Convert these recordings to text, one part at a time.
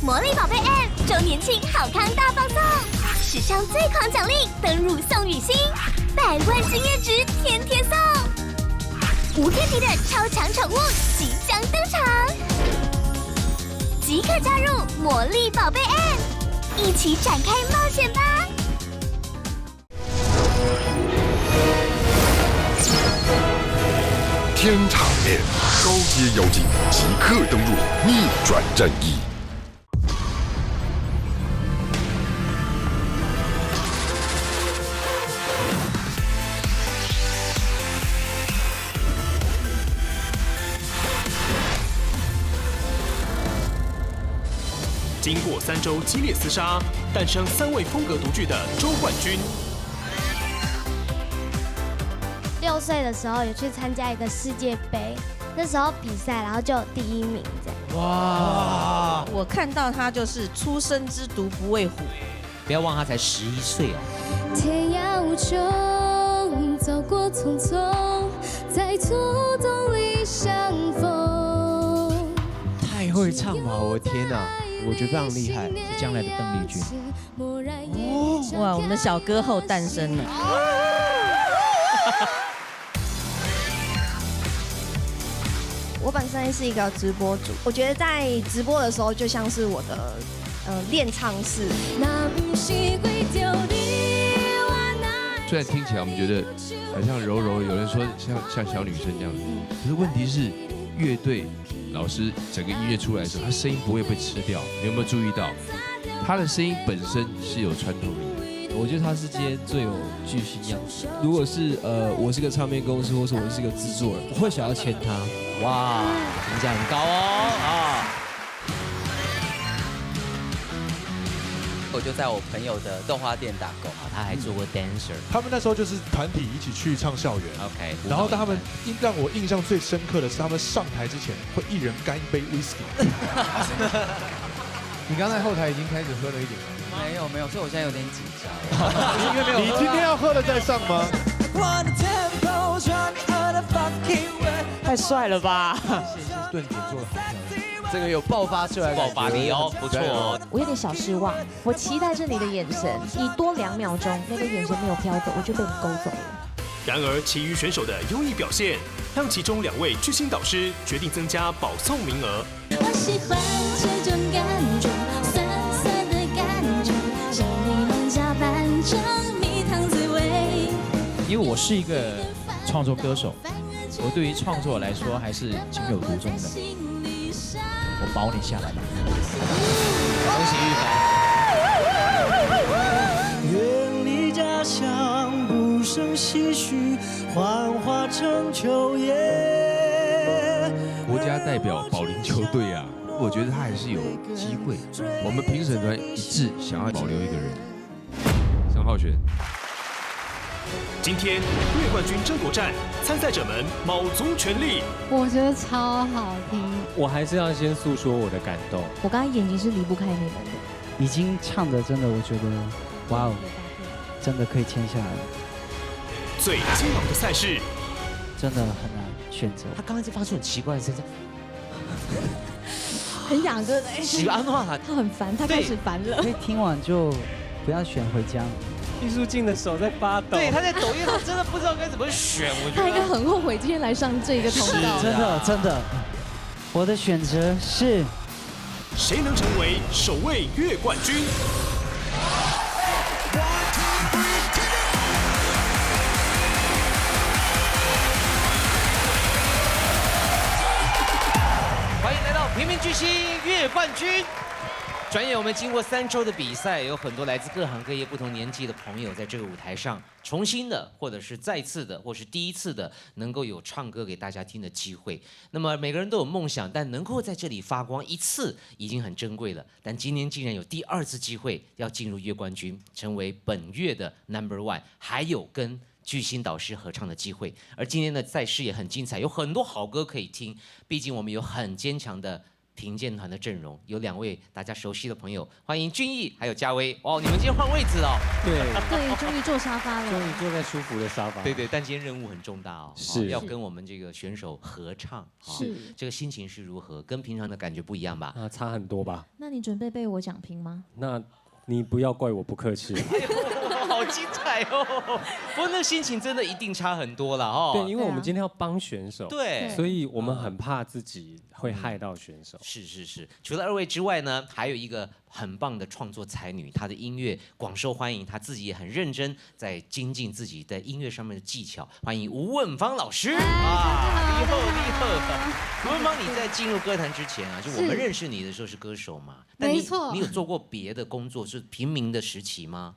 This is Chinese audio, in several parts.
魔力宝贝 App 周年庆好康大放送，史上最狂奖励登入宋雨欣，100万经验值天天送，无天敌的超强宠物即将登场，即刻加入魔力宝贝 App， 一起展开冒险吧！天场面高阶妖精即刻登入逆转战役。经过3周激烈厮杀，诞生3位风格独具的周冠军。6岁的时候有去参加一个世界杯，那时候比赛，然后就有第1名这样。哇！我看到他就是初生之犊不畏虎，不要忘他才11岁哦。天涯无穷，走过匆匆，在途中里相逢。太会唱了，我的天哪！我觉得非常厉害，是将来的邓丽君。哇，我们的小歌后诞生了。我本身是一个直播主，我觉得在直播的时候就像是我的练唱室。虽然听起来我们觉得很像柔柔，有人说像小女生这样，可是问题是乐队老师整个音乐出来的时候，他声音不会被吃掉。你有没有注意到，他的声音本身是有穿透力的？我觉得他是今天最有巨星样子。如果是我是个唱片公司，或是我是个制作人，我会想要签他。哇，评价很高哦啊！我就在我朋友的动画店打工，他还做过 dancer。他们那时候就是团体一起去唱校园 ，OK。然后他们让我印象最深刻的是，他们上台之前会一人干一杯 whisky。你刚才后台已经开始喝了一点了。没有，所以我现在有点紧张。因为没有。你今天要喝了再上吗？太帅了吧！顿点做的好漂亮，这个有爆发出来的爆发力哦，不错哦。我有点小失望，我期待着你的眼神，你多2秒钟，那个眼神没有飘走，我就被你勾走了。然而，其余选手的优异表现，让其中2位巨星导师决定增加保送名额。我喜欢这种感觉，酸酸的感觉，像你们加扮成蜜糖滋味。因为我是一个创作歌手，我对于创作来说还是情有独钟的。我保你下来吧。恭喜玉凡。愿你家乡不胜唏嘘，幻化成秋叶。国家代表保龄球队啊，我觉得他还是有机会。我们评审团一致想要保留一个人，张浩璇。今天月冠军争夺战，参赛者们卯足全力。我觉得超好听。我还是要先诉说我的感动。我刚才眼睛是离不开你们的。已经唱的真的，我觉得，哇哦，真的可以签下来了。最煎熬的赛事，真的很难选择。他刚才发出很奇怪的声音，很痒对不对？喜欢话他很烦，他开始烦了。所以听完就不要选回家。艺术静的手在发抖。对，他在抖音，他真的不知道该怎么选。我觉得他应该很后悔今天来上这个通道。真的，我的选择是。谁能成为首位月冠军？欢迎来到平民巨星月冠军。转眼我们经过3周的比赛，有很多来自各行各业、不同年纪的朋友在这个舞台上重新的，或者是再次的，或是第一次的，能够有唱歌给大家听的机会。那么每个人都有梦想，但能够在这里发光一次已经很珍贵了。但今年竟然有第2次机会要进入月冠军，成为本月的 No.1， 还有跟巨星导师合唱的机会。而今天的赛事也很精彩，有很多好歌可以听。毕竟我们有很坚强的评鉴团的阵容，有2位大家熟悉的朋友，欢迎俊逸还有嘉威。哦，你们今天换位置哦。对，终于坐沙发了。终于坐在舒服的沙发。对，但今天任务很重大哦，是要跟我们这个选手合唱。是，这个心情是如何？跟平常的感觉不一样吧？啊，差很多吧？那你准备被我讲评吗？那你不要怪我不客气。好精彩哦！不过那心情真的一定差很多了哦。对，因为我们今天要帮选手，对，所以我们很怕自己会害到选手。是。除了2位之外呢，还有一个很棒的创作才女，她的音乐广受欢迎，她自己也很认真在精进自己在音乐上面的技巧。欢迎吴汶芳老师啊，厉害！吴汶芳，你在进入歌坛之前啊，就我们认识你的时候是歌手嘛？没错。你有做过别的工作，是平民的时期吗？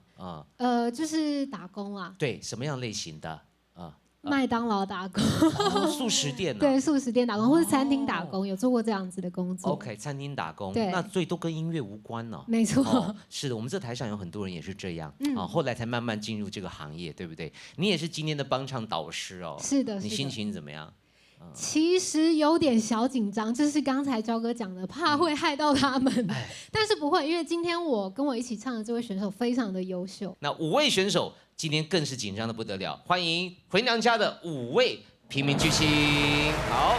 就是打工啊。对，什么样类型的？麦当劳打工，素食店啊。对，素食店打工，或是餐厅打工，有做过这样子的工作。OK， 餐厅打工，对，那所以都跟音乐无关呢。没错，是的，我们这台上有很多人也是这样啊，后来才慢慢进入这个行业，对不对？你也是今天的帮唱导师哦。是的，你心情怎么样？其实有点小紧张，就是刚才焦哥讲的，怕会害到他们，但是不会，因为今天我跟我一起唱的这位选手非常的优秀。那5位选手今天更是紧张的不得了，欢迎回娘家的5位平民巨星。好，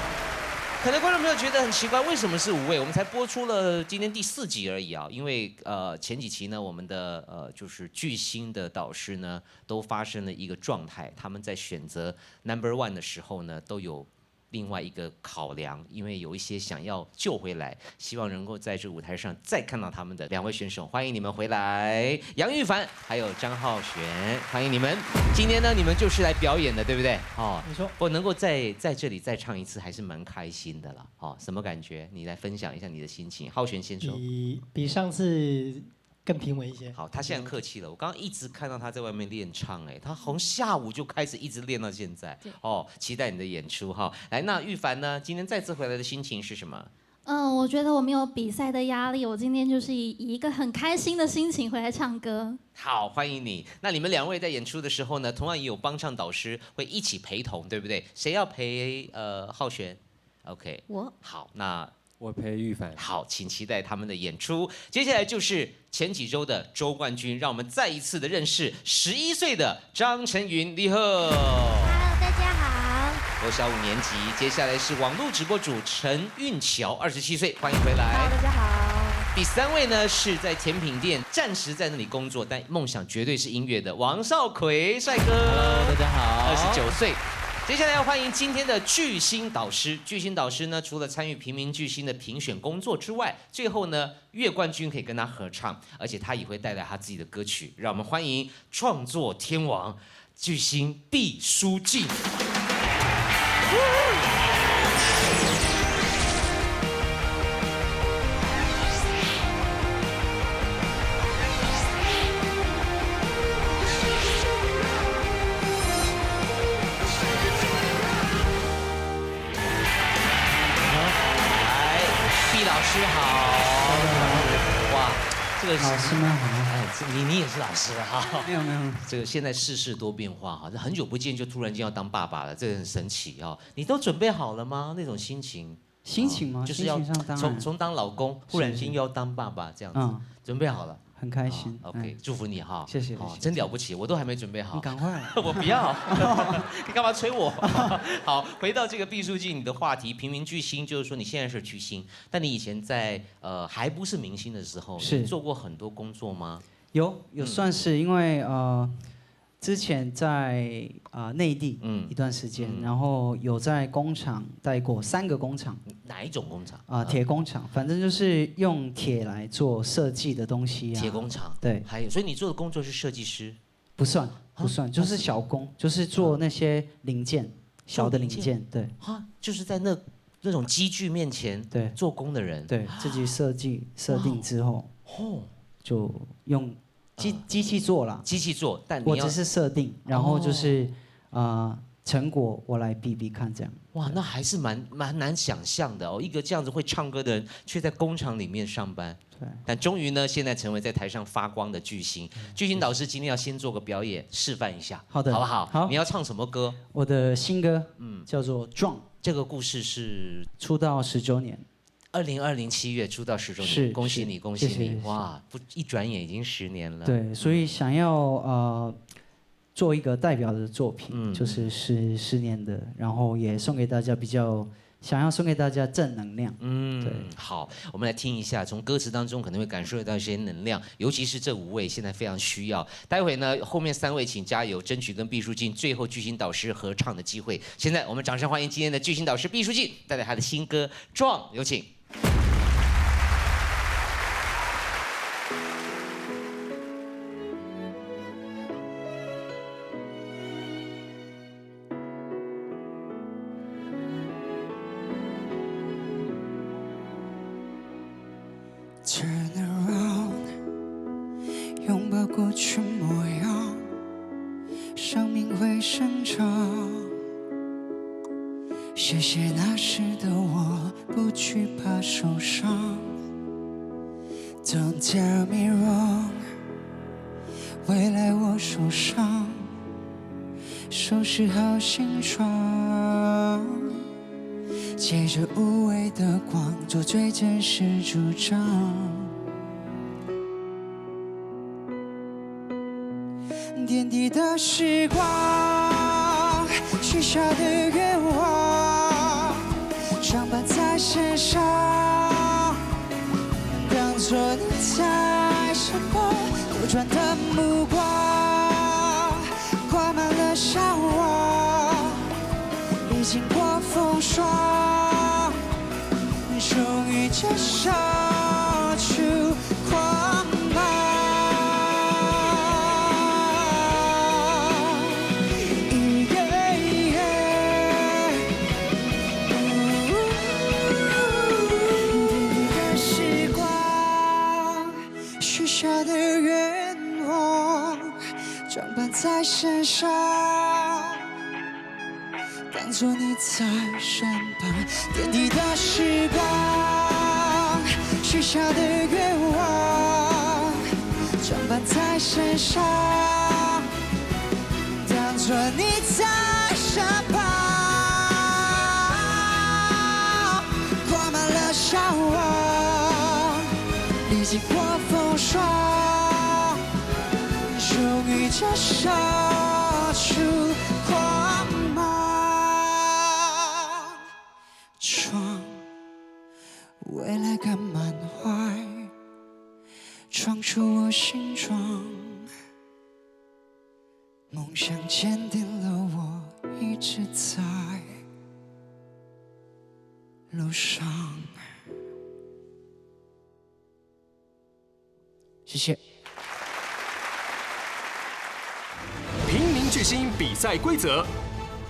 可能观众朋友觉得很奇怪，为什么是5位？我们才播出了今天第4集而已啊，因为前几期呢，我们的就是巨星的导师呢，都发生了一个状态，他们在选择 No.1 的时候呢，都有另外一个考量，因为有一些想要救回来，希望能够在这舞台上再看到他们的2位选手，欢迎你们回来，杨玉凡还有张浩璇，欢迎你们。今天呢，你们就是来表演的，对不对？哦，没错。我能够在这里再唱一次，还是蛮开心的啦。哦，什么感觉？你来分享一下你的心情。浩璇先说。比上次更平稳一些。好，他现在客气了。我刚刚一直看到他在外面练唱，他从下午就开始一直练到现在。哦，期待你的演出哈。来，那玉凡呢？今天再次回来的心情是什么？我觉得我没有比赛的压力，我今天就是以一个很开心的心情回来唱歌。好，欢迎你。那你们2位在演出的时候呢，同样也有帮唱导师会一起陪同，对不对？谁要陪浩璇 ？OK， 我。好，那我陪玉凡。好，请期待他们的演出。接下来就是前几周的周冠军，让我们再一次的认识11岁的张晨云，你好。Hello， 大家好。国小5年级。接下来是网络直播主陈运乔，27岁，欢迎回来。Hello， 大家好。第3位呢是在甜品店暂时在那里工作，但梦想绝对是音乐的王少奎，帅哥。Hello， 大家好。29岁。接下来要欢迎今天的巨星导师。巨星导师呢，除了参与平民巨星的评选工作之外，最后呢，月冠军可以跟他合唱，而且他也会带来他自己的歌曲。让我们欢迎创作天王巨星毕书尽。老师好，哇，这个老师们好，你也是老师哈？没有。这个现在世事多变化哈，很久不见就突然间要当爸爸了，这个很神奇哈。你都准备好了吗？那种心情？心情吗？就是要从当老公，忽然间又要当爸爸这样子，准备好了。很开心。OK， 祝福你哈，谢谢。真了不起，我都还没准备好。你赶快，我不要，你干嘛催我？好，回到这个毕书尽你的话题，平民巨星，就是说你现在是巨星，但你以前在还不是明星的时候，你做过很多工作吗？有算是，因为之前在内地一段时间，然后有在工厂待过3个工厂。哪一种工厂？铁工厂，反正就是用铁来做设计的东西啊。铁工厂。对。还有，所以你做的工作是设计师？不算，就是小工，就是做那些零件，小的零件，对。就是在那种机具面前做工的人。对，自己设定之后，就用机器做啦。机器做，但我只是设定，然后就是成果我来比看这样。哇，那还是蛮难想象的哦，一个这样子会唱歌的人，却在工厂里面上班。对。但终于呢，现在成为在台上发光的巨星。巨星导师今天要先做个表演，示范一下，好的，好不好？好。你要唱什么歌？我的新歌，叫做《壮》。这个故事是出道19年。2020 7月出道10周年，恭喜你，恭喜你！哇，不一转眼已经10年了。对，所以想要做一个代表的作品，就是10年的，然后也送给大家想要送给大家正能量。对。好，我们来听一下，从歌词当中可能会感受得到一些能量，尤其是这5位现在非常需要。待会呢，后面3位请加油，争取跟毕书尽最后巨星导师合唱的机会。现在我们掌声欢迎今天的巨星导师毕书尽带来他的新歌《壮》，有请。Turn around， 拥抱过去模样，生命会生长。谢谢那时的我，不惧怕受伤。Don't tell me wrong， 未来我手上，收拾好行装。借着无畏的光，做最真实主张。点滴的时光，许下的愿望，装扮在身上，当作你在身旁。流转的目光，挂满了向往，历经过风霜，终于接受出光芒。时光，许下的愿望，装扮在身上。当作你在身旁，点滴的时光，许下的愿望，装扮在身上。当作你在身旁，挂满了向往，历经过风霜，终于接受出光芒。闯，未来敢满怀，闯出我心装。梦想坚定了我，一直在路上。谢谢。平民巨星比赛规则。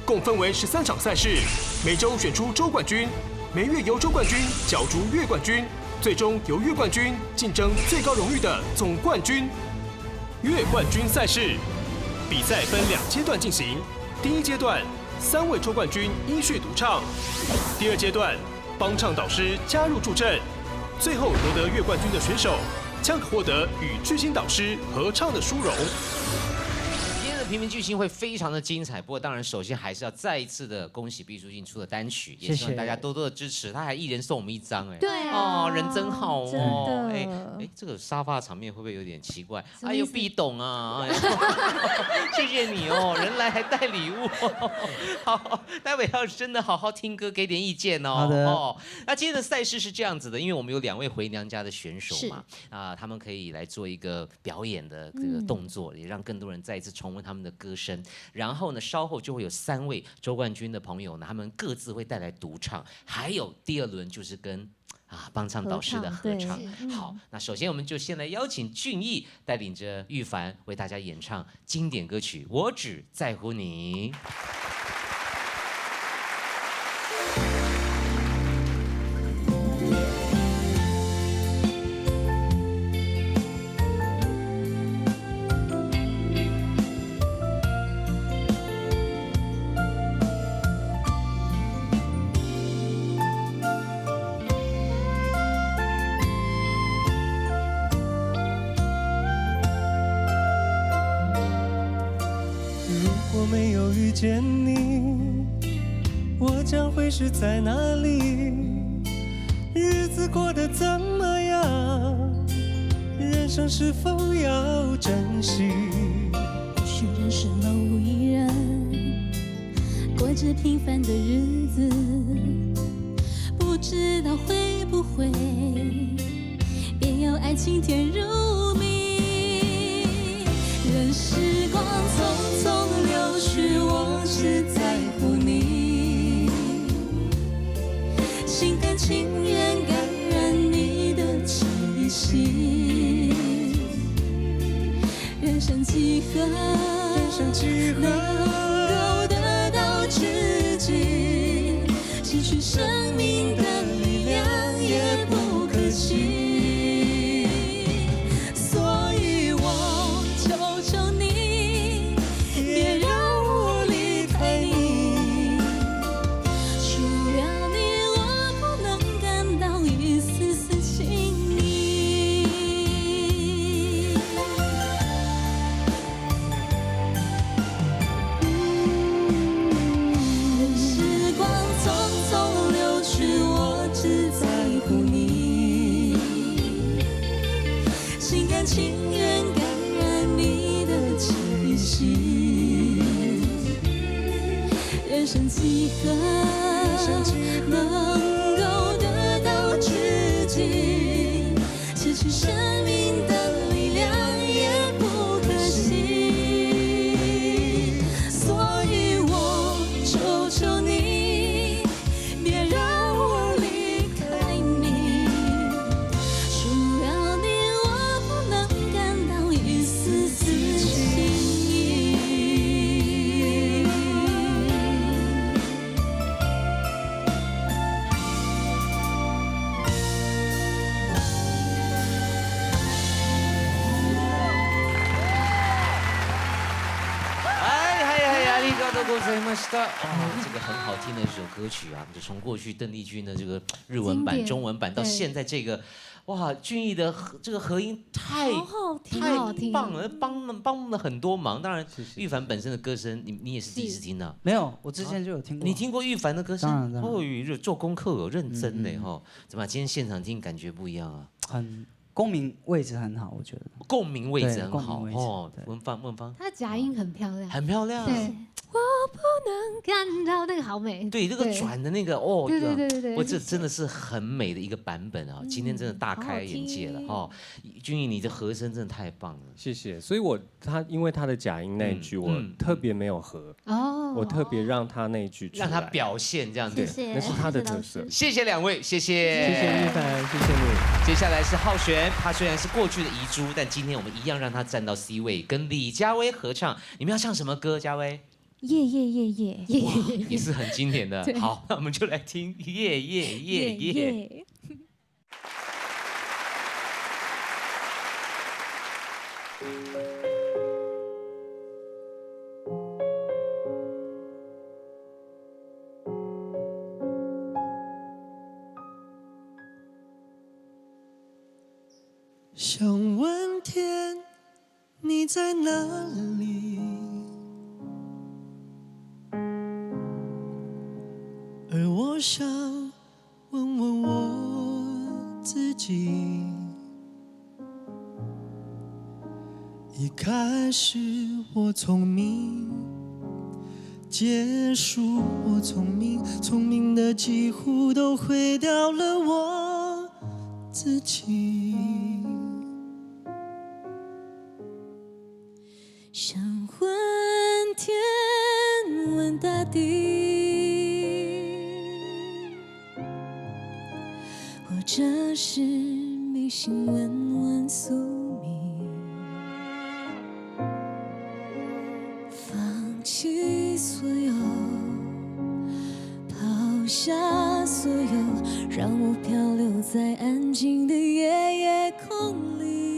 共分为13场赛事，每周选出周冠军，每月由周冠军角逐月冠军，最终由月冠军竞争最高荣誉的总冠军。月冠军赛事比赛分2阶段进行，第1阶段3位周冠军依序独唱，第2阶段帮唱导师加入助阵，最后夺得月冠军的选手将可获得与巨星导师合唱的殊荣。平民巨星会非常的精彩，不过当然首先还是要再一次的恭喜毕书尽出的单曲，也希望大家多多的支持。他还一人送我们1张，对啊，哦，人真好哦，真的，这个沙发场面会不会有点奇怪？哎呦，毕董啊，谢谢你哦，人来还带礼物，好，待会要真的好好听歌，给点意见哦。好的。哦，那今天的赛事是这样子的，因为我们有2位回娘家的选手嘛，他们可以来做一个表演的这个动作，也让更多人再一次重温他们的歌声。然后呢，稍后就会有3位周冠军的朋友呢，他们各自会带来独唱，还有第2轮就是跟帮唱导师的合唱。好，那首先我们就先来邀请俊逸带领着玉凡为大家演唱经典歌曲《我只在乎你》。没有遇见你，我将会是在哪里？日子过得怎么样？人生是否要珍惜？或许认识了无一人，过着平凡的日子，不知道会不会便有爱情甜如蜜。任时光匆匆流去，我只在乎你，心甘情愿感染你的气息。人生几何，能够得到知己，失去生命的力量也不可惜。所以我求求你，别让我离开你，除了你，我不能感到一丝丝情意。时光匆匆流去，我只在乎你，心甘情愿感染你的气息。人生几何，能够得到知己，失去生命的力量也不可惜。所以我求求你，别让我离开你，除了你，我不能感到一丝丝情意。ありがとうございました。这个很好听的一首歌曲啊，就从过去邓丽君的这个日文版、经典中文版到现在这个，哇，俊逸的这个合音太好听棒了，帮了很多忙。当然，玉凡本身的歌声，你也是第一次听到。没有，我之前就有听过。你听过玉凡的歌声？当然哦，做功课有认真呢哈。怎么今天现场听感觉不一样啊？很共鸣位置很好，我觉得。共鸣位置很对好共鸣位置哦。文芳，她的假音很漂亮，很漂亮。对，我不能感到那个好美。对，这个转的那个哦，对，哇，这真的是很美的一个版本啊！今天真的大开眼界了哦。君逸，你的和声真的太棒了，谢谢。所以因为他的假音那一句，我特别没有和哦，我特别让他那一句出来让他表现这样子，那是他的特色。谢谢两位，谢谢玉凡，谢谢你。接下来是浩璇，他虽然是过去的遗珠，但今天我们一样让他站到 C 位，跟李佳薇合唱。你们要唱什么歌？佳薇？夜夜夜夜夜哇，也是很经典的。对好，那我们就来听夜夜夜夜。想问天，你在哪里？而我想问问我自己，一开始我聪明，结束我聪明，聪明的几乎都毁掉了我自己。想问天，问大地，或者是迷信问问宿命，放弃所有，抛下所有，让我漂流在安静的夜夜空里。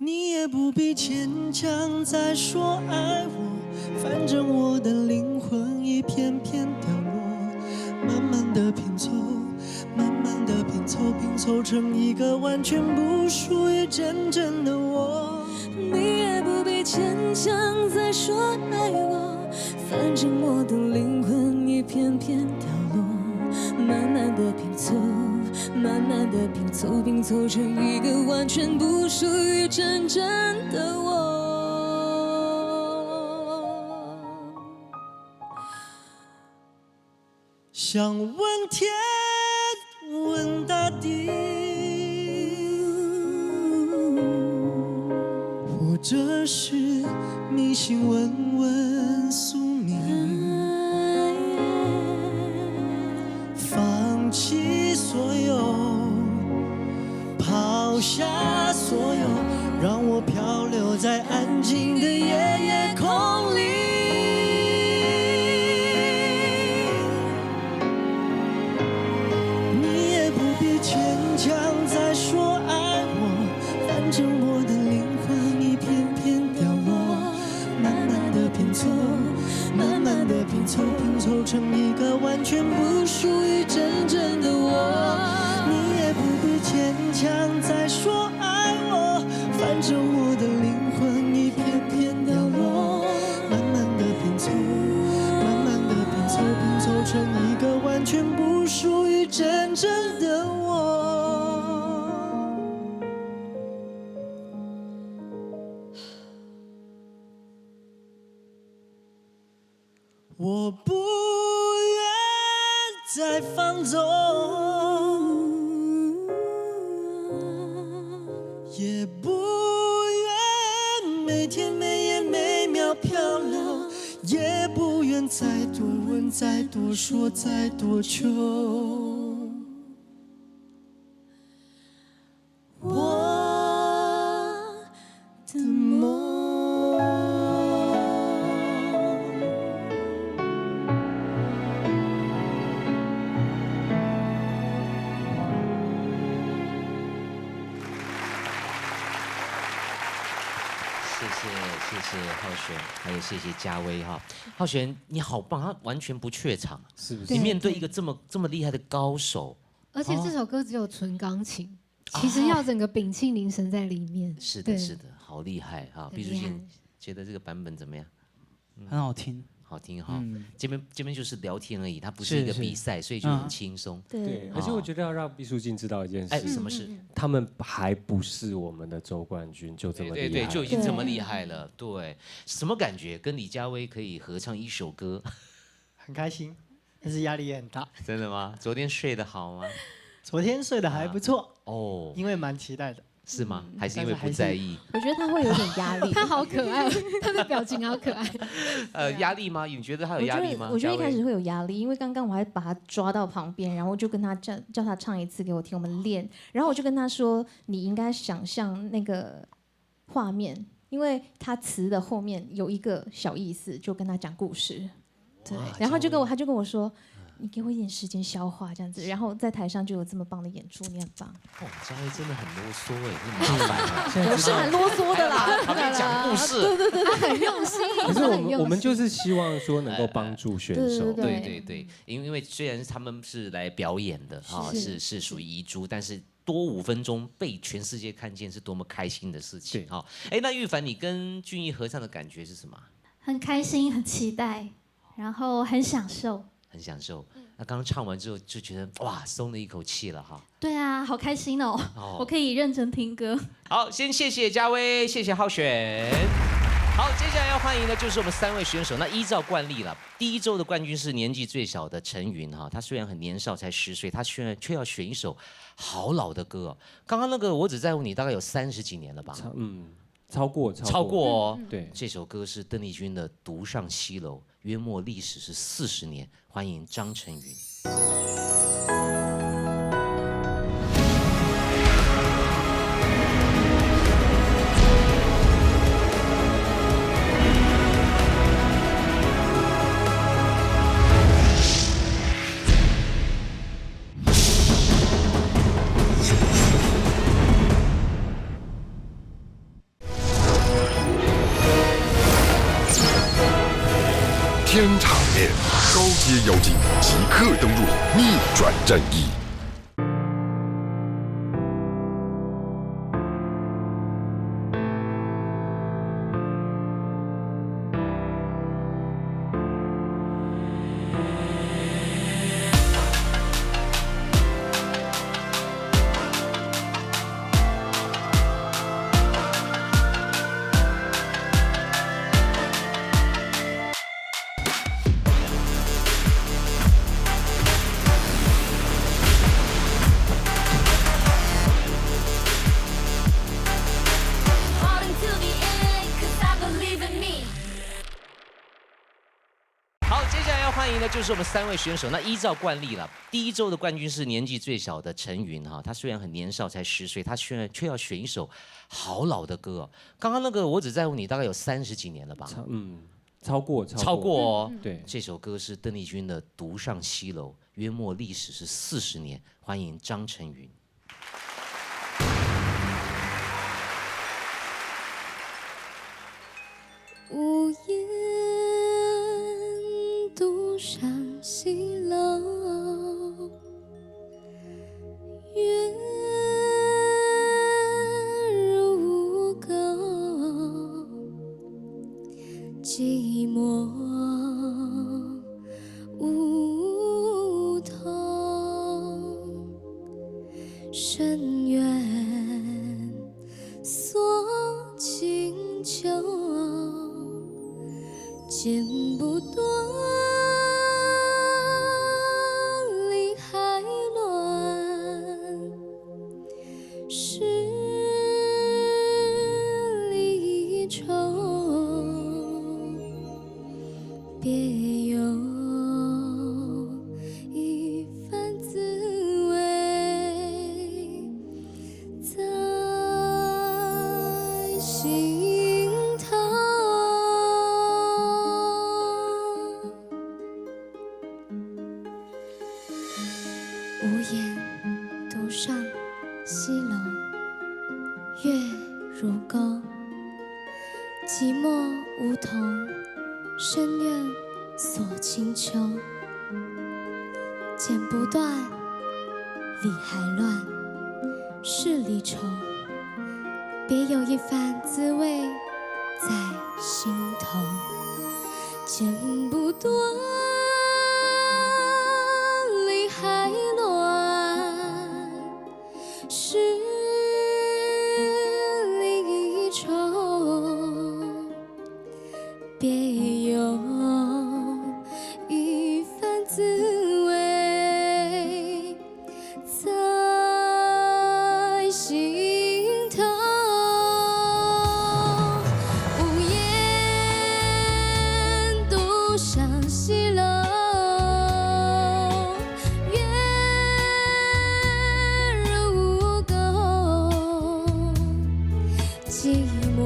你也不必牵强再说爱我，反正我的灵魂一片片掉落，慢慢的拼凑，慢慢的拼凑，拼凑成一个完全不属于真正的我。你也不必牵强再说爱我，反正我的灵魂一片片掉落，慢慢的拼凑，慢慢的拼凑，拼凑成一个完全不属于真正的我。想问天，问大地，或者是迷信问问宿命，放弃所有，抛下所有，让我漂流在安静的夜空里。坚强在说爱我，反正我的灵魂一片片掉落，慢慢的拼凑，慢慢的拼凑，拼凑成一个完全不属于真正的我。你也不必坚强在说爱我，反正我的灵魂一片片掉落，慢慢的拼凑，慢慢的拼凑，拼凑成一个完全不属于真正的我。我不愿再放纵，也不愿每天每夜每秒漂流，也不愿再多问再多说再多求。我的梦。谢谢浩璇，还有谢谢嘉威哈。浩璇你好棒，他完全不怯场，是不是你面对一个这么厉害的高手，而且这首歌只有纯钢琴，其实要整个屏气凝神在里面。是的，是的，好厉害哈！毕书尽觉得这个版本怎么样？很好听。好听哈，这边就是聊天而已，它不是一个比赛，所以就很轻松。对，而且我觉得要让毕书尽知道一件事，哎，什么事？他们还不是我们的周冠军，就这么厉害，对，就已经这么厉害了。对，什么感觉？跟李佳薇可以合唱一首歌，很开心，但是压力也很大。真的吗？昨天睡得好吗？昨天睡得还不错哦，因为蛮期待的。是吗？还是因为不在意？我觉得他会有点压力。他好可爱，他的表情好可爱。压力吗？你觉得他有压力吗？我觉得一开始会有压力，因为刚刚我还把他抓到旁边，然后就跟他叫他唱一次给我听，我们练。然后我就跟他说，你应该想象那个画面，因为他词的后面有一个小意思，就跟他讲故事。对，然后他就跟我说。你给我一点时间消化，这样子，然后在台上就有这么棒的演出，你很棒。哦，佳薇真的很啰嗦哎，你麻烦了。我是蛮啰嗦的啦，旁边讲故事，对，他很用心。可是我们就是希望说能够帮助选手，对，因为虽然他们是来表演的啊，是属于遗珠，但是多5分钟被全世界看见是多么开心的事情哈。哎，那玉凡，你跟俊逸合唱的感觉是什么？很开心，很期待，然后很享受。很享受，那刚刚唱完之后就觉得哇，松了一口气了哈。对啊，好开心哦，我可以认真听歌。好，先谢谢嘉威，谢谢浩璇。好，接下来要欢迎的就是我们3位选手。那依照惯例了，第一周的冠军是年纪最小的陈云哈，他虽然很年少，才10岁，他却要选一首好老的歌。刚刚那个我只在乎你，大概有30几年了吧？超过哦。对，这首歌是邓丽君的《独上西楼》，约莫历史是40年。欢迎张晨云。天场面，高阶妖精即刻登入逆转战役。就是我们3位选手。那依照惯例了，第一周的冠军是年纪最小的陈云哈，他虽然很年少，才10岁，他却要选一首好老的歌哦。刚刚那个我只在乎你，大概有30几年了吧？超过哦。对，这首歌是邓丽君的《独上西楼》，约莫历史是40年。欢迎张晨云。无言独上西楼，月如钩，寂寞梧桐，深渊锁清秋。剪不断，理还乱，是离愁，别有一番滋味在心头。无言独上西楼，月如钩，寂寞梧桐，深院锁清秋。剪不断，理还乱，是离愁，别有一番滋味在心头。剪不断，理还乱，是离愁，别有一番滋味在心头。无言独上西楼，月如钩，寂寞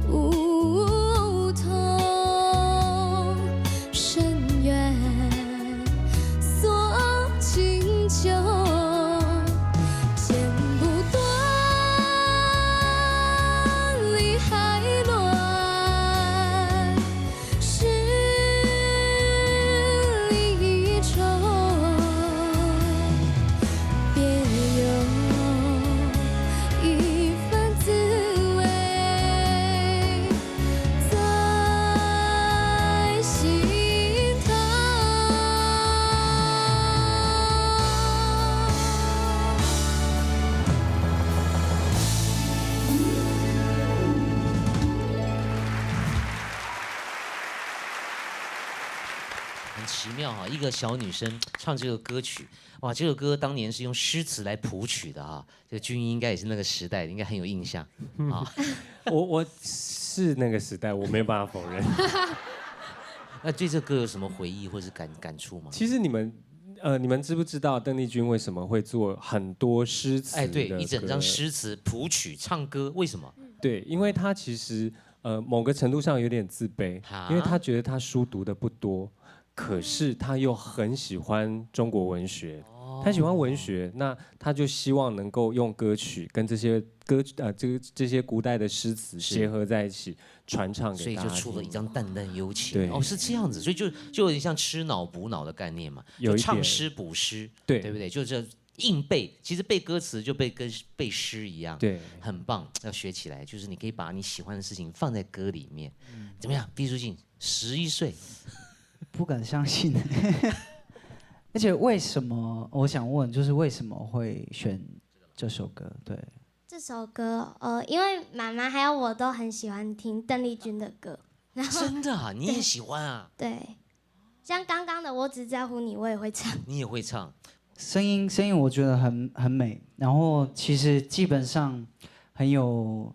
梧桐，深渊锁清秋。剪不断，理还乱，是离愁，别有一番滋味在心头。很奇妙哈，一个小女生唱这个歌曲，哇，这个歌当年是用诗词来谱曲的啊。这个君应该也是那个时代的，应该很有印象啊。我是那个时代，我没有办法否认。那对这歌有什么回忆或是感触吗？其实你们知不知道邓丽君为什么会做很多诗词？哎，对，一整张诗词谱曲唱歌，为什么？对，因为她其实某个程度上有点自卑，因为她觉得她书读的不多，可是她又很喜欢中国文学。他喜欢文学，那他就希望能够用歌曲跟这些这些古代的诗词结合在一起传唱给大家，所以就出了一张《淡淡幽情》。对，哦，是这样子，所以就有点像吃脑补脑的概念嘛，有一点就唱诗补诗，对不对？就这硬背，其实背歌词就跟背诗一样，对，很棒，要学起来。就是你可以把你喜欢的事情放在歌里面，怎么样？毕书尽11岁，不敢相信。而且为什么？我想问，就是为什么会选这首歌？对，这首歌，因为妈妈还有我都很喜欢听邓丽君的歌。然后真的啊，你也喜欢啊？对，像刚刚的《我只在乎你》，我也会唱。你也会唱？声音我觉得很美，然后其实基本上很有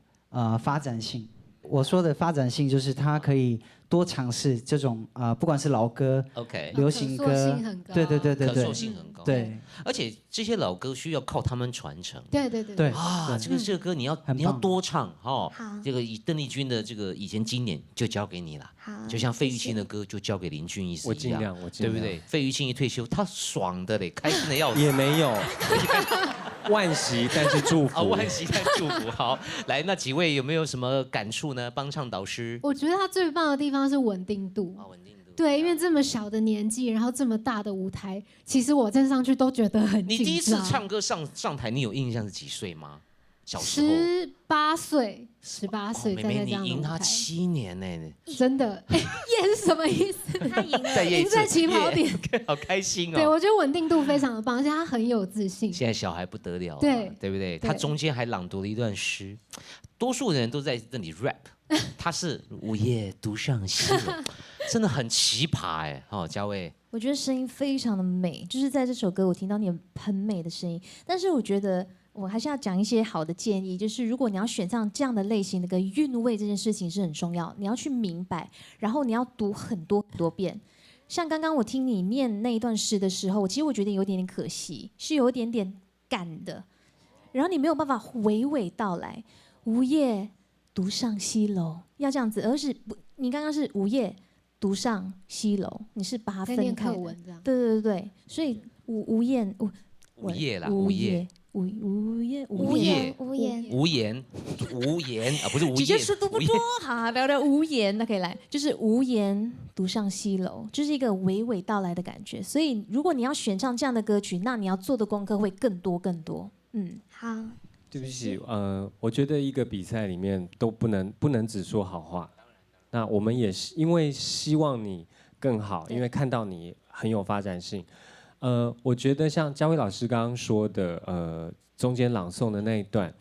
发展性。我说的发展性就是它可以多尝试这种不管是老歌、 OK 流行歌，可塑性很高对，可塑性很高。对，而且这些老歌需要靠他们传承。对啊，这个歌你要多唱哦。这个以邓丽君的这个以前经典就交给你了。就像费玉清的歌就交给林俊逸是一样。我尽量。对不对？费玉清一退休，他爽的嘞，开心的要死。也没有。惋惜，但是祝福。惋惜但祝福。好，来，那几位有没有什么感触呢？帮唱导师。我觉得他最棒的地方是稳定度。对，因为这么小的年纪，然后这么大的舞台，其实我站上去都觉得很紧张。你第一次唱歌上台，你有印象是几岁吗？小时候18岁，18岁站在这样的舞台。妹妹，你赢他7年呢，真的。演什么意思？他赢了，赢在起跑点，好开心哦。对，我觉得稳定度非常的棒，而且他很有自信。现在小孩不得了，对不对？他中间还朗读了一段诗，多数人都在这里 rap， 他是午夜独上西楼，真的很奇葩哎。好，嘉威。我觉得声音非常的美，就是在这首歌我听到你很美的声音，但是我觉得我还是要讲一些好的建议，就是如果你要选上这样的类型的歌，韵味这件事情是很重要，你要去明白，然后你要读很多遍。像刚刚我听你念那一段诗的时候，其实我觉得有点可惜，是有一点点赶的，然后你没有办法娓娓道来。午夜独上西楼，要这样子，而是你刚刚是午夜独上西楼，你是把它分开的。对，所以无言啊，不是无言。姐姐速度不多，好，聊聊无言，那可以来，就是无言独上西楼，就是一个娓娓道来的感觉。所以如果你要选唱这样的歌曲，那你要做的功课会更多。好。对不起，我觉得一个比赛里面都不能只说好话。那我们也是因为希望你更好，因为看到你很有发展性。我觉得像嘉威老师刚刚说的，中间朗诵的那一段，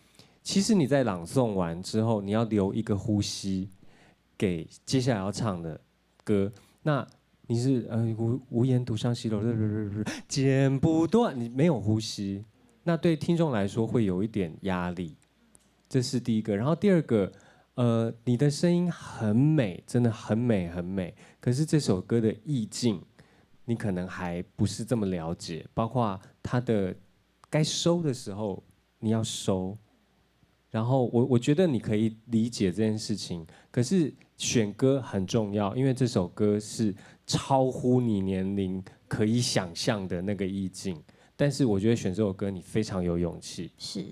其实你在朗诵完之后，你要留一个呼吸给接下来要唱的歌。那你是无言独上西楼，剪不断，你没有呼吸，那对听众来说会有一点压力。这是第一个。然后第二个。你的声音很美，真的很美很美。可是这首歌的意境，你可能还不是这么了解，包括它的该收的时候你要收。然后我觉得你可以理解这件事情，可是选歌很重要，因为这首歌是超乎你年龄可以想象的那个意境。但是我觉得选这首歌你非常有勇气。是。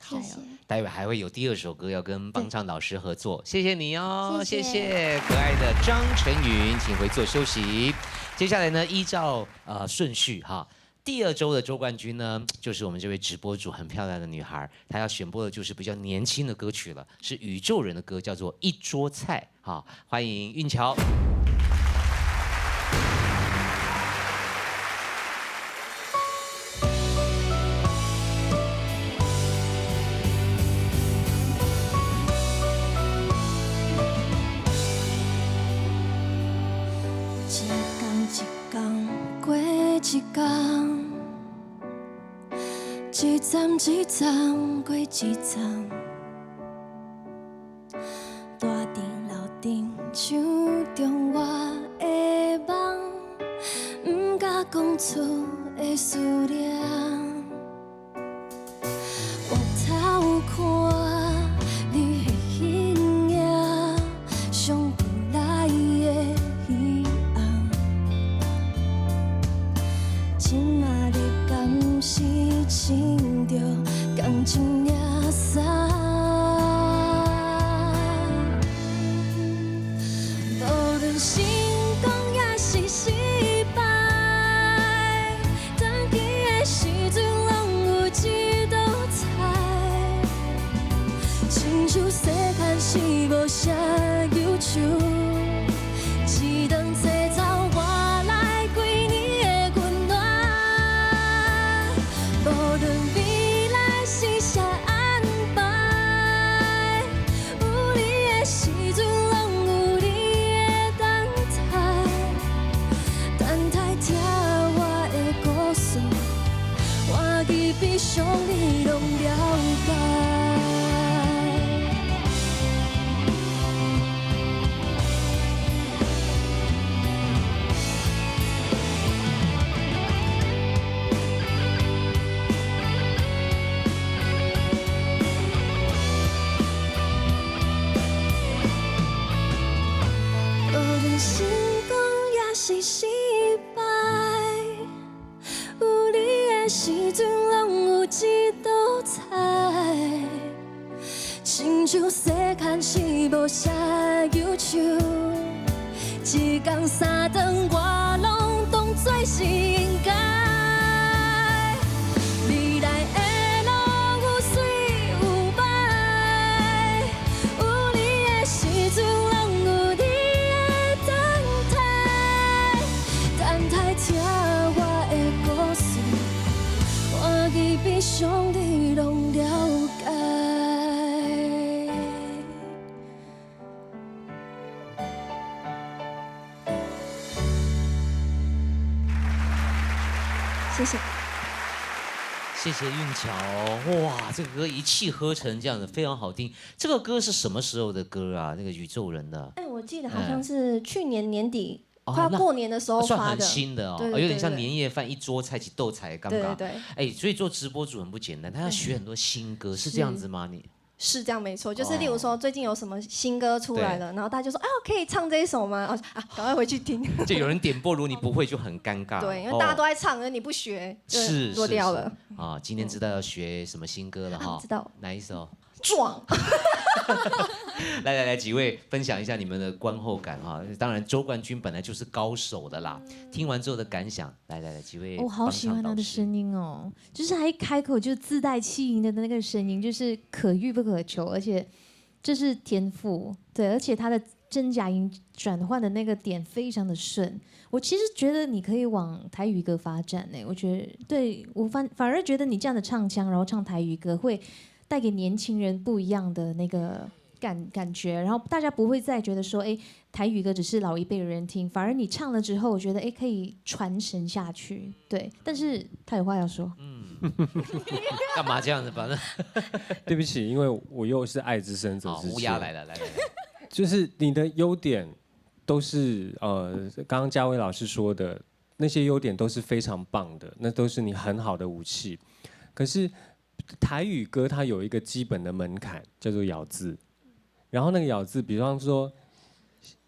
谢谢。待会还会有第2首歌要跟帮唱老师合作，谢谢你哦，谢谢可爱的张晨云，请回座休息。接下来呢，依照顺序哈，第2周的周冠军呢，就是我们这位直播主很漂亮的女孩，她要选播的就是比较年轻的歌曲了，是宇宙人的歌，叫做《一桌菜》。好，欢迎韵乔。一天，一站一站过一站，大殿楼顶唱中我的梦，不敢讲出的思念。我偷看你的形影，想不来的彼岸。今仔日敢是穿着同一领衫？无论成功也是失败，等起的时阵拢有一道菜，亲像世间是无啥有趣，一顿坐走换来几年的温暖。无论未来是啥安排，有你的时阵拢有你的等待，等待听我的故事，我记比上你拢了解。亲像世间是无啥忧愁，一天三顿我拢当作是应该。未来的路有水有歹，有你的时阵，拢有你的等待，等待听我的故事，看见比上帝拢了解。谢谢，谢谢运乔，哇，这个歌一气呵成，这样子非常好听。这个歌是什么时候的歌啊？那个宇宙人的？哎，我记得好像是去年年底，哦快要过年的时候算很发的，新的哦，对对有点像对年夜饭一桌菜起豆菜，刚刚。对对对。哎，所以做直播主很不简单，他要学很多新歌，是这样子吗？你？是这样没错，就是例如说最近有什么新歌出来了，然后大家就说，哎，可以唱这一首吗？赶快回去听。就有人点播，如果你不会就很尴尬。对，因为大家都在唱，而你不学，是落掉了。啊，今天知道要学什么新歌了哈？知道。哪一首？壮。来，几位分享一下你们的观后感哈。当然，周冠军本来就是高手的啦，听完之后的感想，来，几位。我好喜欢他的声音哦，就是他一开口就自带气音的那个声音，就是可遇不可求，而且这是天赋，对，而且他的真假音转换的那个点非常的顺。我其实觉得你可以往台语歌发展呢，我觉得对我反而觉得你这样的唱腔，然后唱台语歌会带给年轻人不一样的那个感觉，然后大家不会再觉得说，哎，台语歌只是老一辈的人听，反而你唱了之后，我觉得哎可以传承下去，对。但是他有话要说，干嘛这样子？反正对不起，因为我又是爱之深责之切。乌鸦来了，就是你的优点都是刚刚嘉威老师说的那些优点都是非常棒的，那都是你很好的武器。可是台语歌它有一个基本的门槛，叫做咬字。然后那个咬字，比方说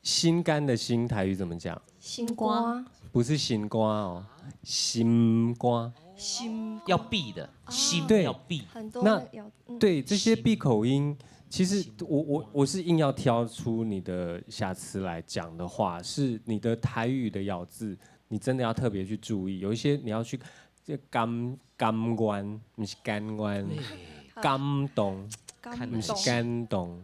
心肝的心，台语怎么讲？心瓜。不是心瓜哦，心瓜。心要闭的，心要闭。很多那对这些闭口音，其实我是硬要挑出你的瑕疵来讲的话，是你的台语的咬字，你真的要特别去注意。有一些你要去感官，不是感官，感动，不是感动。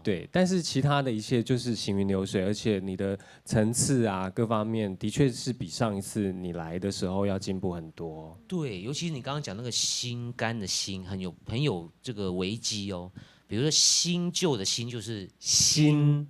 对，但是其他的一切就是行云流水，而且你的层次啊各方面的确是比上一次你来的时候要进步很多。对，尤其是你刚刚讲那个心肝的心，很有这个危机哦。比如说新旧的新就是新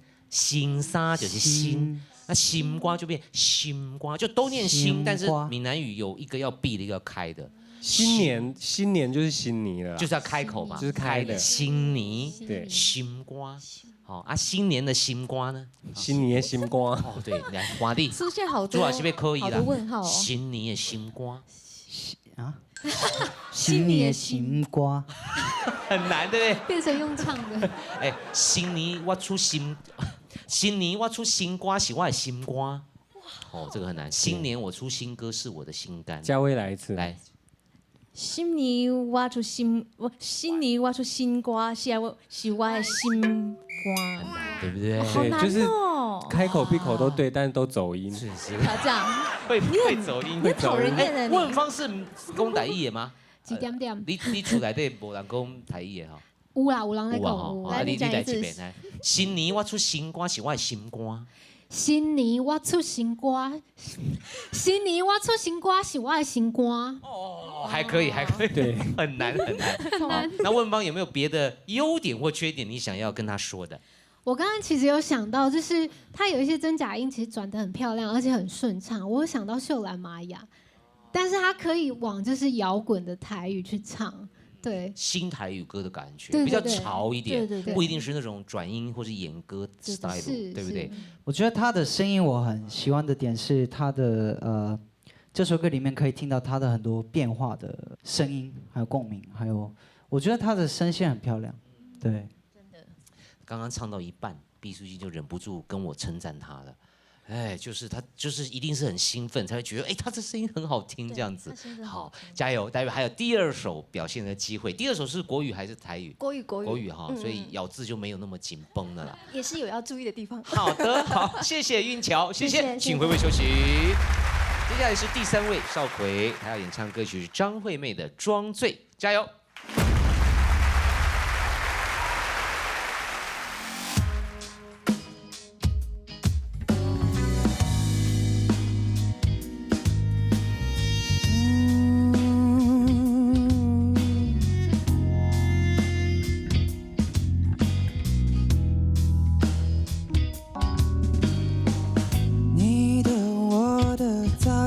沙就是新，那心瓜就变心瓜，就都念心，但是闽南语有一个要闭的，一个要开的。新年就是新泥了，就是要开口嘛，就是开的新泥，对，心瓜，好啊，新年的心瓜呢？新年的心瓜，哦，对，来华弟，出现好多，朱老师被可以了，好多问号哦，新年的心瓜啊，新年的心瓜，很难对不对？变成用唱的，哎，新年我出心瓜是我的心瓜，哦，这个很难。新年我出新歌是我的心肝。嘉威来一次，来。新年挖出新瓜，是我的心瓜，对不对？好难哦，开口闭口都对，但是都走音。是。他这样会走音，会讨人厌的。问方是讲台语的吗？几点？你厝内底无人讲台语的哈？有啦，有人在讲。来，你来这边来。新年我出新歌是我的心肝。新年我出新歌，新年我出新歌是我的心肝。哦，还可以，对，很难。那问方有没有别的优点或缺点你想要跟他说的？我刚刚其实有想到，就是他有一些真假音其实转得很漂亮，而且很顺畅。我有想到秀兰玛雅，但是他可以往就是摇滚的台语去唱。对，新台语歌的感觉，对比较潮一点，对，不一定是那种转音或是演歌 style， 对不对？我觉得他的声音我很喜欢的点是他的这首歌里面可以听到他的很多变化的声音，还有共鸣，还有我觉得他的声线很漂亮，对。真的，刚刚唱到一半，毕书尽就忍不住跟我称赞他了。哎，就是他，就是一定是很兴奋，才会觉得，哎，他这声音很好听，这样子。好，加油！待会还有第二首表现的机会。第二首是国语还是台语？国语。国语哈，所以咬字就没有那么紧绷了啦。也是有要注意的地方。好的，好，谢谢韵乔，谢谢，请回位休息。接下来是第3位少奎，他要演唱歌曲是张惠妹的《装醉》，加油！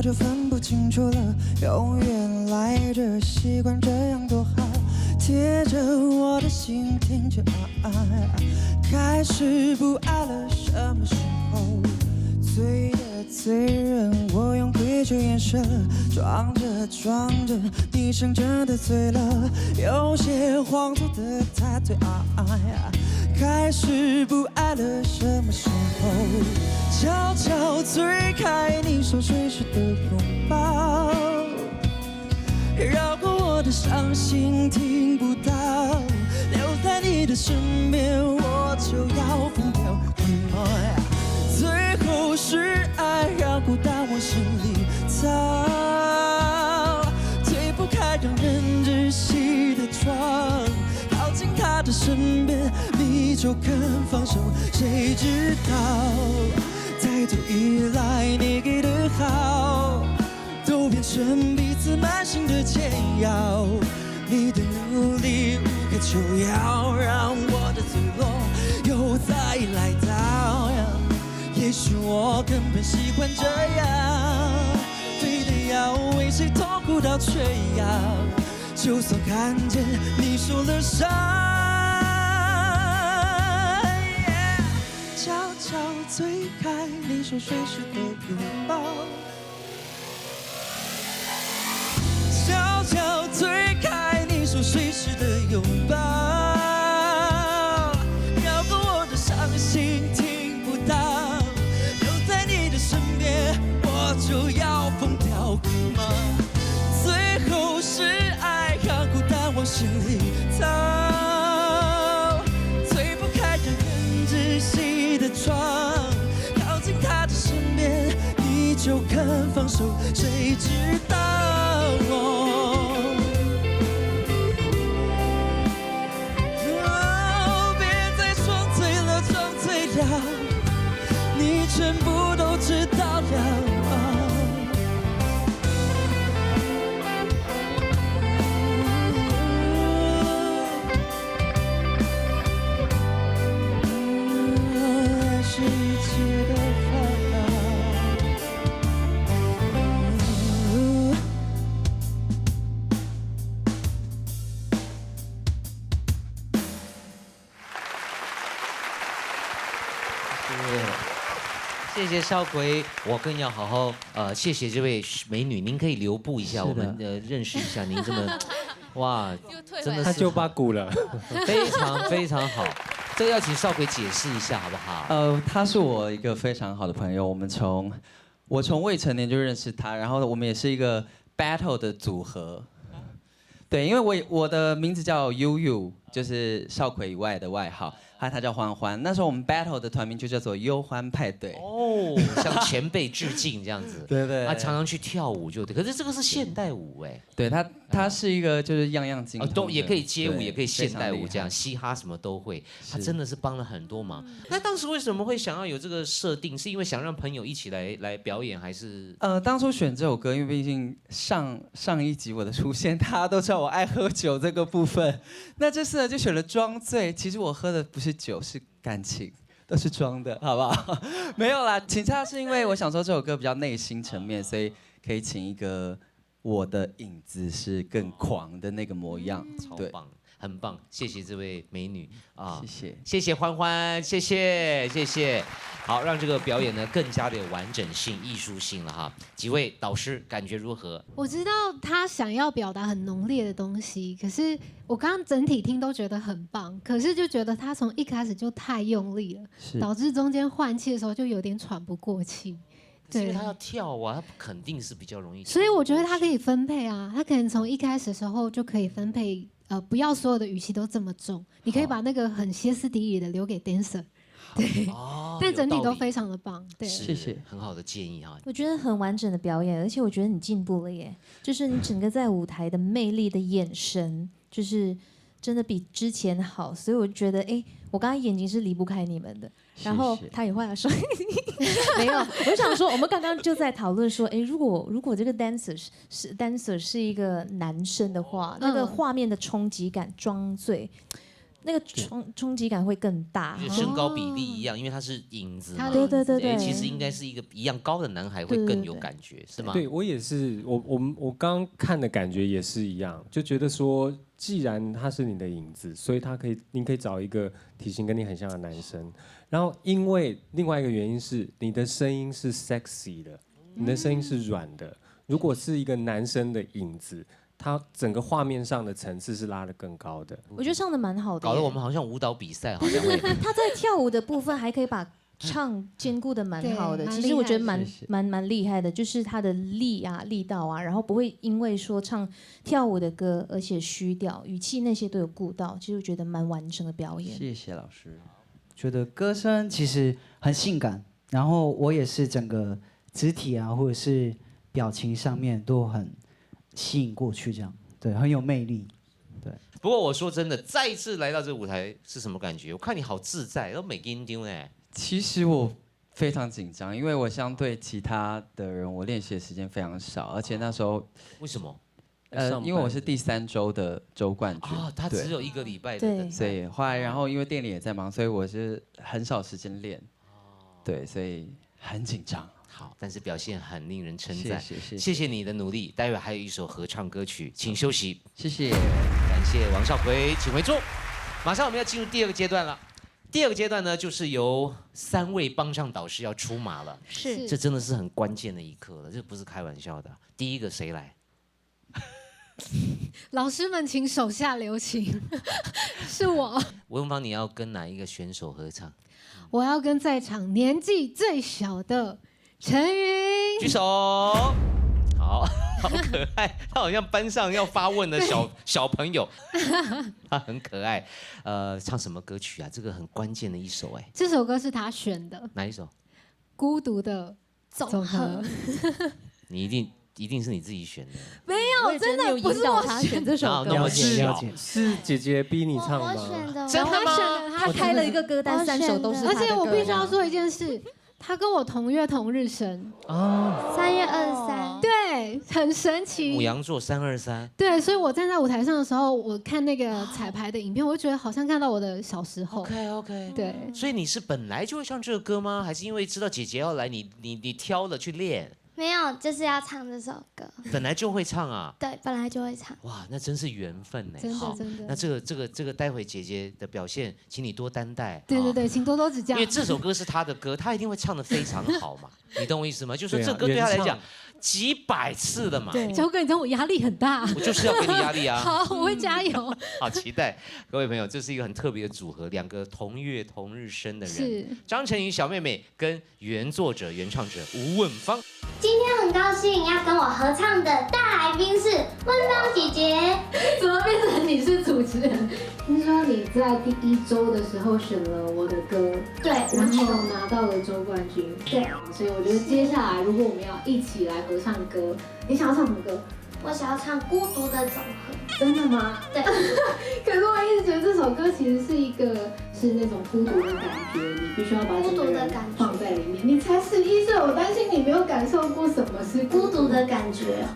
就分不清楚了，永远赖着，习惯这样多好，贴着我的心听着开始不爱了，什么时候？醉的醉人，我用愧疚眼神装着装着，你真的醉了，有些慌张的太对开始不爱了，什么时候？悄悄推开你手随时的拥抱，绕过我的伤心听不到，留在你的身边我就要疯掉。最后是爱让孤单往心里藏，推不开让人窒息的窗，靠近他的身边你就更放手，谁知道太多依赖你给的好，都变成彼此满心的煎熬，你的努力无可救药，让我的脆弱又再来到，也许我根本习惯这样，非得要为谁痛苦到缺氧，就算看见你受了伤，悄悄推开你手随时的拥抱，悄悄推开你手随时的拥抱，绕过我的伤心听不到，留在你的身边我就要疯掉吗？最后是爱让孤单往心里藏，推不开让人窒息的窗，靠近他的身边你就肯放手，谁知道别再装醉了装醉了，你全部都知道了是一切的烦恼。谢谢少奎，我更要好好谢谢这位美女，您可以留步一下，我们认识一下您这么哇，真的是他就把鼓了，非常非常好，这个要请少奎解释一下好不好？他是我一个非常好的朋友，我从未成年就认识他，然后我们也是一个 battle 的组合。对，因为我的名字叫悠悠，就是少奎以外的外号，他叫欢欢。那时候我们 battle 的团名就叫做忧欢派对。哦，向前辈致敬这样子。对对。他常常去跳舞就对，可是这个是现代舞哎。对他是一个就是样样精通，都也可以街舞，也可以现代舞，这样嘻哈什么都会。他真的是帮了很多忙。那当时为什么会想要有这个设定？是因为想让朋友一起来表演，还是？当初选这首歌，因为毕竟上一集我的出现，大家都知道我爱喝酒这个部分。那这次呢，就选了装醉。其实我喝的不是酒，是感情，都是装的，好不好？没有啦，请假是因为我想说这首歌比较内心层面，所以可以请一个我的影子是更狂的那个模样。对，超棒，很棒，谢谢这位美女啊，谢谢欢欢，谢谢。好，让这个表演呢更加的有完整性、艺术性了哈。几位导师感觉如何？我知道他想要表达很浓烈的东西，可是我刚刚整体听都觉得很棒，可是就觉得他从一开始就太用力了，导致中间换气的时候就有点喘不过气。因为他要跳啊，他肯定是比较容易。所以我觉得他可以分配啊，他可能从一开始的时候就可以分配，不要所有的语气都这么重，你可以把那个很歇斯底里的留给 dancer。对，但整体都非常的棒，对，谢谢，很好的建议啊。我觉得很完整的表演，而且我觉得你进步了耶，就是你整个在舞台的魅力的眼神，就是真的比之前好，所以我就觉得，哎，我刚才眼睛是离不开你们的。然后他也会来说，没有，我想说，我们刚刚就在讨论说，哎，如果这个 dancer 是一个男生的话，那个画面的冲击感装醉。那个冲击感会更大，就身高比例一样，因为他是影子嘛。对，其实应该是一个一样高的男孩会更有感觉，是吗？对，我也是，我刚刚看的感觉也是一样，就觉得说，既然他是你的影子，所以你可以找一个体型跟你很像的男生。然后，因为另外一个原因是，你的声音是 sexy 的，你的声音是软的。如果是一个男生的影子，他整个画面上的层次是拉得更高的。我觉得唱得蛮好的，搞得我们好像舞蹈比赛。不是，他在跳舞的部分还可以把唱兼顾的蛮好的。其实我觉得蛮厉害的，就是他的力道啊，然后不会因为说唱跳舞的歌而且虚掉，语气那些都有顾到。其实我觉得蛮完整的表演。谢谢老师。觉得歌声其实很性感，然后我也是整个肢体啊或者是表情上面都很吸引过去，这样对，很有魅力。对。不过我说真的，再一次来到这个舞台是什么感觉？我看你好自在，都没给你丢哎。其实我非常紧张，因为我相对其他的人，我练习的时间非常少，而且那时候为什么？因为我是第3周的周冠军他只有1个礼拜的等待。所以后来，然后因为店里也在忙，所以我是很少时间练。对，所以很紧张。好，但是表现很令人称赞。谢谢你的努力。待会还有一首合唱歌曲，请休息。谢谢，感谢王少奎，请回座。马上我们要进入第2个阶段了。第2个阶段呢，就是由3位帮唱导师要出马了。是，这真的是很关键的一刻了，这不是开玩笑的。第一个谁来？老师们请手下留情，是我。文芳，你要跟哪一个选手合唱？我要跟在场年纪最小的陈云举手。好可爱，他好像班上要发问的小朋友，他很可爱。唱什么歌曲啊？这个很关键的一首哎。这首歌是他选的。哪一首？孤独的总和。你一定是你自己选的。没有，真的不是我他选这首歌。了解，是姐姐逼你唱吗？我选的，真的吗？他开了一个歌单，3首都是他的歌。而且我必须要说一件事，他跟我同月同日生。哦，3月23。对，很神奇。牡羊座323。对，所以我站在舞台上的时候，我看那个彩排的影片，我就觉得好像看到我的小时候。OK。对。所以你是本来就会唱这个歌吗？还是因为知道姐姐要来，你挑了去练？没有，就是要唱这首歌。本来就会唱啊？对，本来就会唱。哇，那真是缘分呢。真的。那这个，待会姐姐的表现，请你多担待。对，请多多指教。因为这首歌是她的歌，她一定会唱得非常好嘛。你懂我意思吗？就是说这歌对她来讲，几百次的嘛。对，焦哥，你知道我压力很大。我就是要给你压力啊。好，我会加油。好期待，各位朋友，这是一个很特别的组合，2个同月同日生的人，是张晨宇小妹妹跟原作者、原唱者吴汶芳。今天很高兴要跟我合唱的大来宾是汶芳姐姐。怎么变成你是主持人？听说你在第1周的时候选了我的歌，对，然后拿到了周冠军，对。所以我觉得接下来如果我们要一起来合唱歌，你想要唱什么歌？我想要唱《孤独的总和》。真的吗？对。可是我一直觉得这首歌其实是那种孤独的感觉，你必须要把孤独的感觉放在里面。你才11岁，我担心你没有感受过什么是孤独的感觉。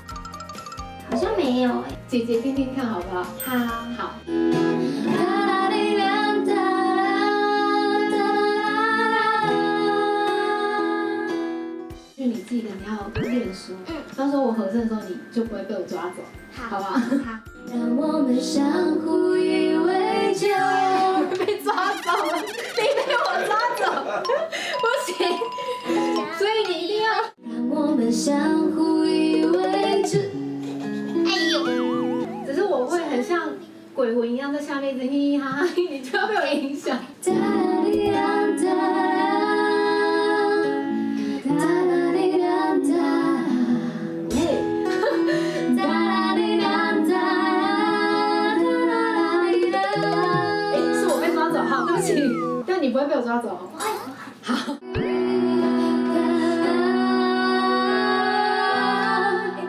好像没有哎。姐姐听听看好不好？好。就你自己记得你要多练书，到时候我和声的时候你就不会被我抓走，好吧？好。让我们相互依偎着。被抓走了，你被我抓走，不行，所以你一定要让我们相互依偎着。哎呦，只是我会很像鬼魂一样在下面一直嘻嘻哈哈，你就要被我影响。哒啦哩啦哒啦，哒啦哩啦哒啦，哒啦哩啦哒啦，哒啦哩啦。是我被抓走，好，对不起，但你不会被我抓走。好。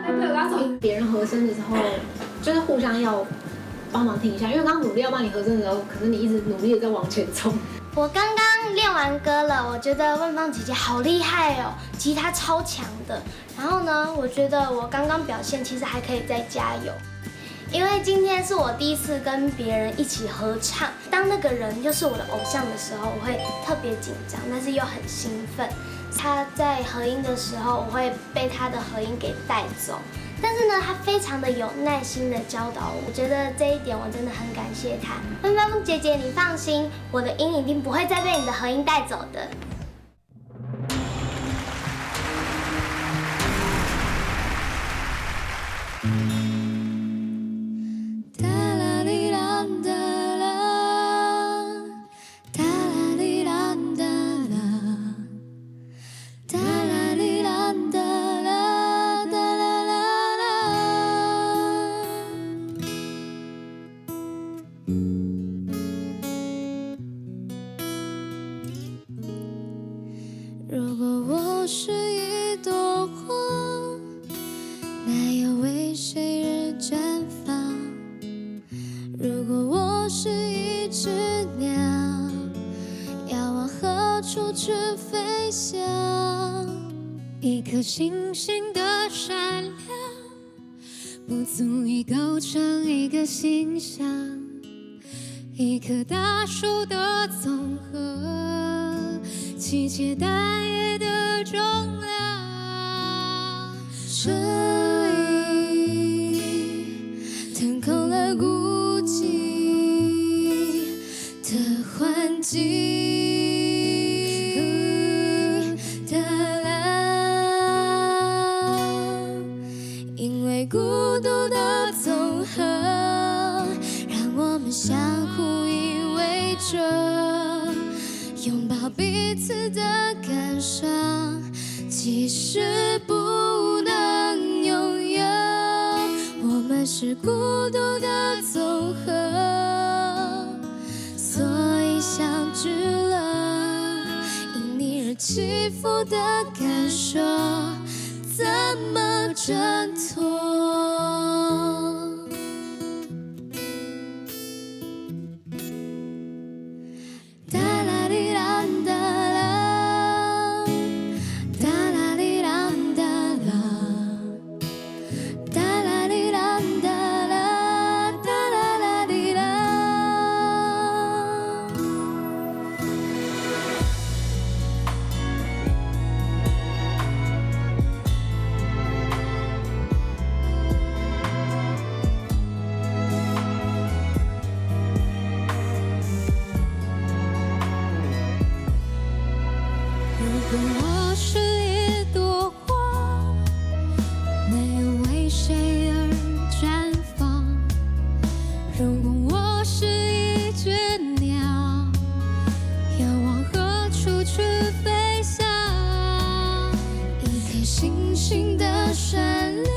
被我抓走。别人和声的时候，就是互相要帮忙听一下，因为刚刚努力要帮你和声的时候，可是你一直努力的在往前冲。我刚刚练完歌了，我觉得万芳姐姐好厉害哦，吉他超强的。然后呢，我觉得我刚刚表现其实还可以再加油，因为今天是我第一次跟别人一起合唱，当那个人又是我的偶像的时候，我会特别紧张，但是又很兴奋。他在合音的时候，我会被他的合音给带走。但是呢，他非常的有耐心的教导我，我觉得这一点我真的很感谢他。芬芬姐姐，你放心，我的音一定不会再被你的合音带走的。哒啦哩啦哒啦，哒啦哩啦哒啦，哒啦哩啦哒啦，哒啦啦啦。如果我是一朵花，那要为谁而绽放？如果我是一只鸟，要往何处去飞翔？一颗星星的闪亮，不足以构成一个形象。一棵大树的总和，期间单叶的重量。这腾空了孤寂的环境，哒啦，因为孤独的总和，让我们相互依偎着，拥抱彼此的感伤，即使不能拥有。我们是孤独的总和，所以相聚了，因你而起伏的感受，怎么挣脱？哒啦哩啦哒啦，哒啦哩啦哒啦。哒啦哩啦哒啦，哒啦啦哩啦。如果我是一朵花，没有为谁而绽放。如果我是一只鸟，要往何处去飞翔？一颗星星的闪亮，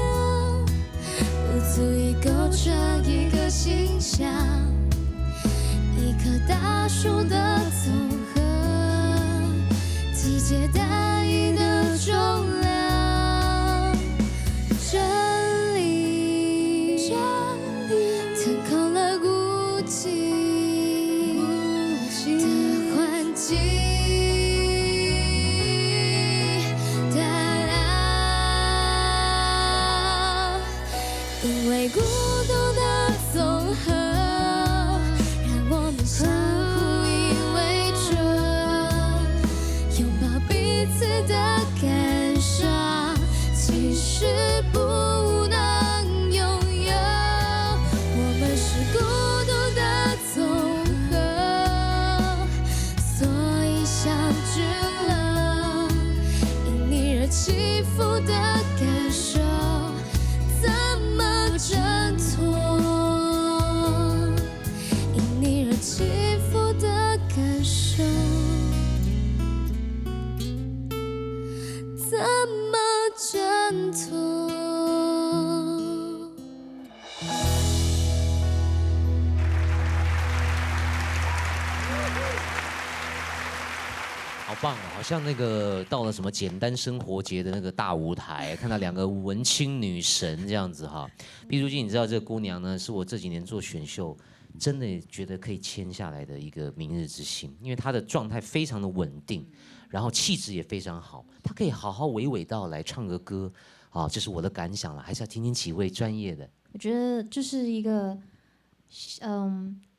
不足以构成一个形象。一棵大树的总和，集结单一的重量。真理腾空了孤寂的环境，哒啦，因为孤独的总和，让我们相互依偎着，拥抱彼此的感伤。是不能拥有。我们是孤独的总和，所以相聚了，因你而起伏的感受，怎么挣脱？因你而起伏的感受，怎么挣脱？好棒哦，好像那个到了什么简单生活节的那个大舞台，看到两个文青女神这样子哈。毕如君，你知道这个姑娘呢，是我这几年做选秀真的觉得可以签下来的一个明日之星，因为她的状态非常的稳定，然后气质也非常好，她可以好好娓娓道来唱个歌啊，这是我的感想了，还是要听听几位专业的。我觉得就是一个，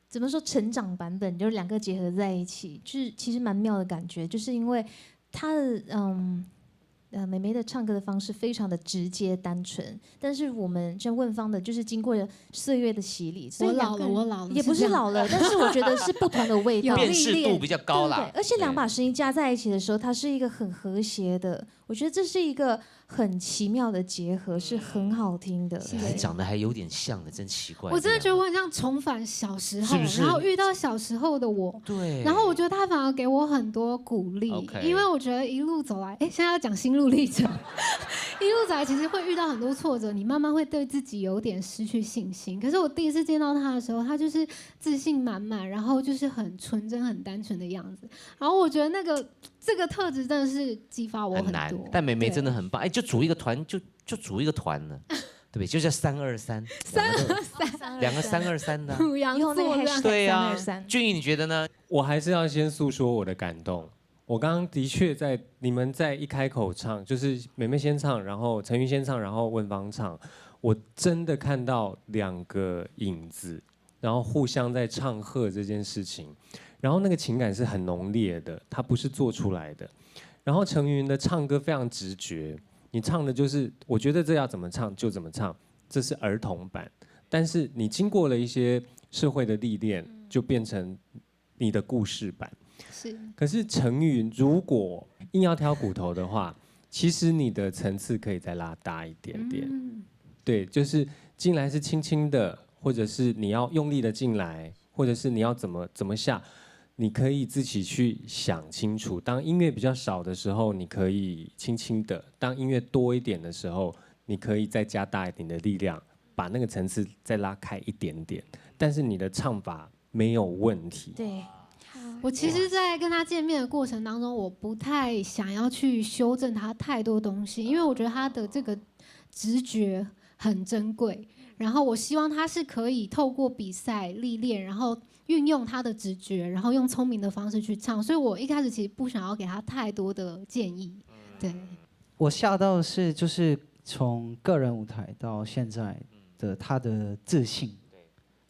怎么说成长版本，就是两个结合在一起，就是其实蛮妙的感觉，就是因为她的美眉的唱歌的方式非常的直接单纯，但是我们像问方的，就是经过了岁月的洗礼，所以我老了，也不是老了，但是我觉得是不同的味道，辨识度比较高啦。对，而且两把声音加在一起的时候，它是一个很和谐的，我觉得这是一个很奇妙的结合，是很好听的。长得还有点像的，真奇怪。我真的觉得我很像重返小时候，是不是然后遇到小时候的我。对。然后我觉得他反而给我很多鼓励，因为我觉得一路走来，现在要讲心路历程，一路走来其实会遇到很多挫折，你慢慢会对自己有点失去信心。可是我第一次见到他的时候，他就是自信满满，然后就是很纯真、很单纯的样子。然后我觉得这个特质真的是激发我很难多。但梅梅真的很棒，就组一个团就组一个团了，对不对？就叫323，两个323的，以后那个 hashtag 对啊。 323俊逸你觉得呢？我还是要先诉说我的感动。我刚刚的确在你们在一开口唱，就是梅梅先唱，然后陈瑜先唱，然后文芳唱，我真的看到两个影子，然后互相在唱和这件事情，然后那个情感是很浓烈的，它不是做出来的。然后陈云的唱歌非常直觉，你唱的就是我觉得这要怎么唱就怎么唱，这是儿童版，但是你经过了一些社会的历练，就变成你的故事版。是。可是陈云如果硬要挑骨头的话，其实你的层次可以再拉大一点点。对，就是进来是轻轻的，或者是你要用力的进来，或者是你要怎么下，你可以自己去想清楚。当音乐比较少的时候，你可以轻轻的；当音乐多一点的时候，你可以再加大一点的力量，把那个层次再拉开一点点。但是你的唱法没有问题。对。我其实，在跟他见面的过程当中，我不太想要去修正他太多东西，因为我觉得他的这个直觉很珍贵。然后我希望他是可以透过比赛历练，然后运用他的直觉，然后用聪明的方式去唱。所以我一开始其实不想要给他太多的建议。对，我吓到的是，就是从个人舞台到现在的他的自信，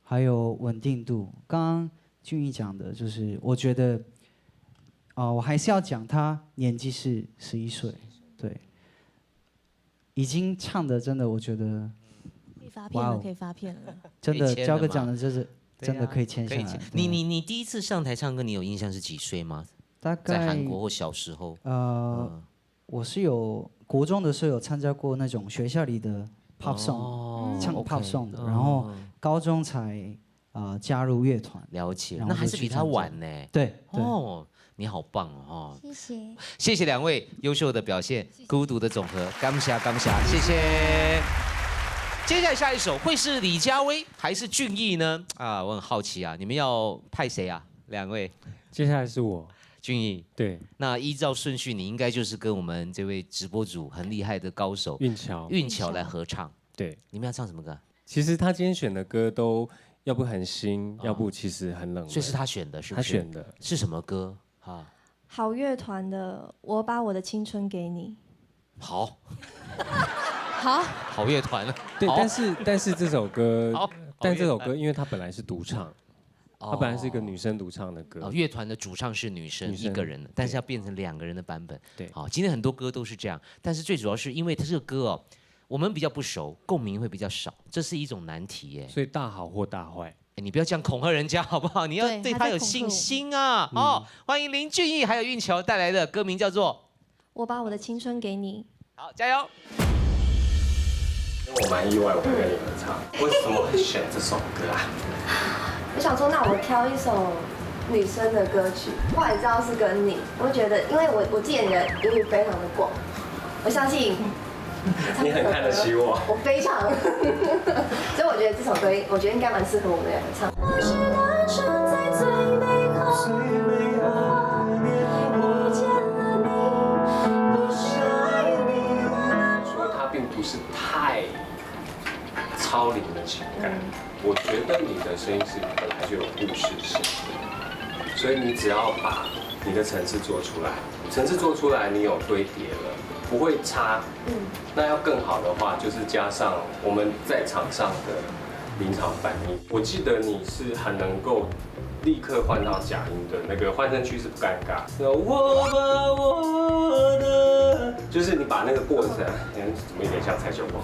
还有稳定度。刚刚俊逸讲的，就是我觉得，我还是要讲，他年纪是11岁，对，已经唱的真的，我觉得，可以发片了，可以发片了，真的交个奖的，就是真的可以签下来。你第一次上台唱歌，你有印象是几岁吗？大概在韩国或小时候。我是有国中的时候有参加过那种学校里的 pop song，唱 pop song 的，然后高中才。加入乐团，了解，那还是比他晚呢。对，哦，你好棒哦！谢谢，谢谢两位优秀的表现，孤独的总和，感谢，谢谢。接下来下一首会是李佳薇还是俊逸呢？啊，我很好奇啊，你们要派谁啊？两位，接下来是我，俊逸。对，那依照顺序，你应该就是跟我们这位直播组很厉害的高手运桥来合唱。对，你们要唱什么歌？其实他今天选的歌都。要不很新，要不其实很冷门。所以是他选的，是不是？他选的是什么歌啊？好乐团的《我把我的青春给你》。好，好乐团了。对，但是这首歌，但这首歌因为它本来是独唱，它本来是一个女生独唱的歌。乐团的主唱是女生一个人的，但是要变成2个人的版本。对，好，今天很多歌都是这样，但是最主要是因为它这个歌我们比较不熟，共鸣会比较少，这是一种难题耶。所以大好或大坏。你不要这样恐吓人家好不好？你要对他有信心啊！哦，欢迎林俊逸还有运球带来的歌名叫做《我把我的青春给你》。好，加油！我蛮意外，我会跟你合唱。为什么会选这首歌啊？我想说，那我挑一首女生的歌曲，后来知道是跟你，我觉得，因为我记得你的音域非常的广，我相信你很看得起我，我非常，所以我觉得这首歌，我觉得应该蛮适合我们两个唱。我是单纯在最美好的年遇见了你，必须爱你。因为它并不是太超龄的情感，我觉得你的声音是本来就有故事性的，所以你只要把你的层次做出来，层次做出来，你有堆叠了。不会差，那要更好的话，就是加上我们在场上的临场反应。我记得你是很能够立刻换到假音的那个换声区是不尴尬。我把我的，就是你把那个过程，怎么有点像蔡秀凤？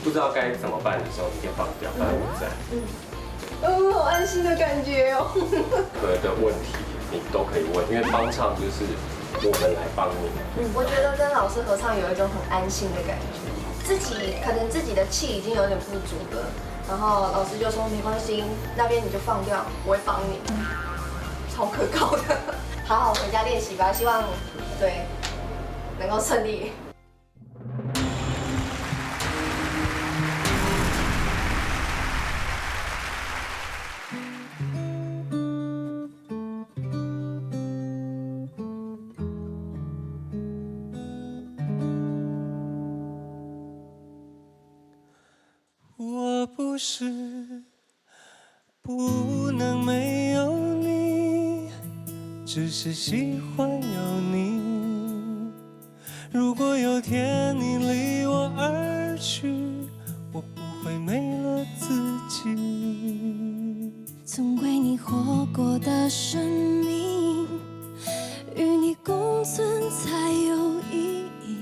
不知道该怎么办的时候，你可以放掉，反正我在。好安心的感觉哦。任何的问题你都可以问，因为帮唱就是我们来帮你。我觉得跟老师合唱有一种很安心的感觉，可能自己的气已经有点不足了，然后老师就说没关系，那边你就放掉，我会帮你，超可靠的。好好回家练习吧，希望对能够顺利。我不是不能没有你，只是喜欢有你。如果有天你离我而去，我不会没了自己。曾为你活过的生命，与你共存才有意义，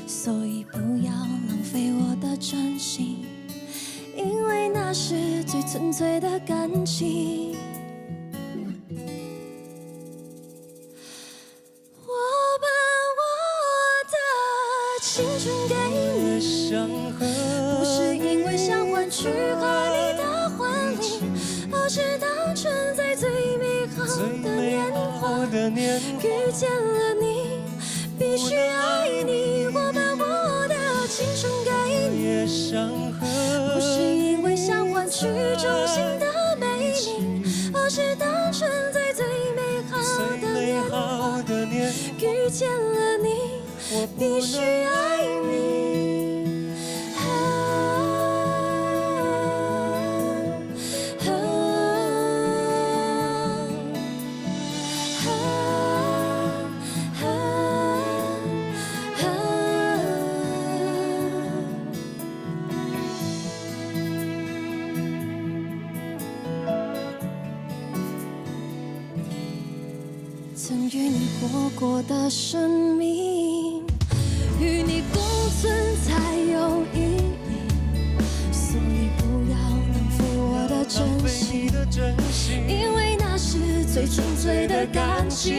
所以不要浪费我的真心。因为那是最纯粹的感情。我把我的青春给你，不是因为想换取和你的婚礼，而是单纯在最美好的年华遇见了你，必须爱你。我把我的青春给你，不是因为想换取衷心的美丽，而是单纯在最美好的年华遇见了你，必须爱你。曾与你活过的生命，与你共存才有意义，所以不要浪费我的真心，因为那是最纯粹的感情。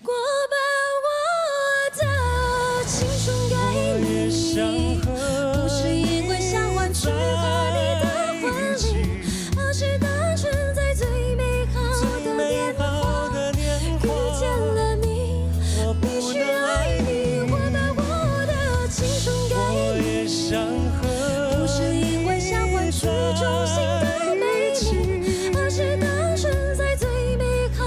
我把我的青春给你，不是因为想换取和你的婚礼，而是单纯在最美好的年华遇见了你，必须爱你。我把我的青春给你，不是因为想换取衷心的美丽，而是单纯在最美好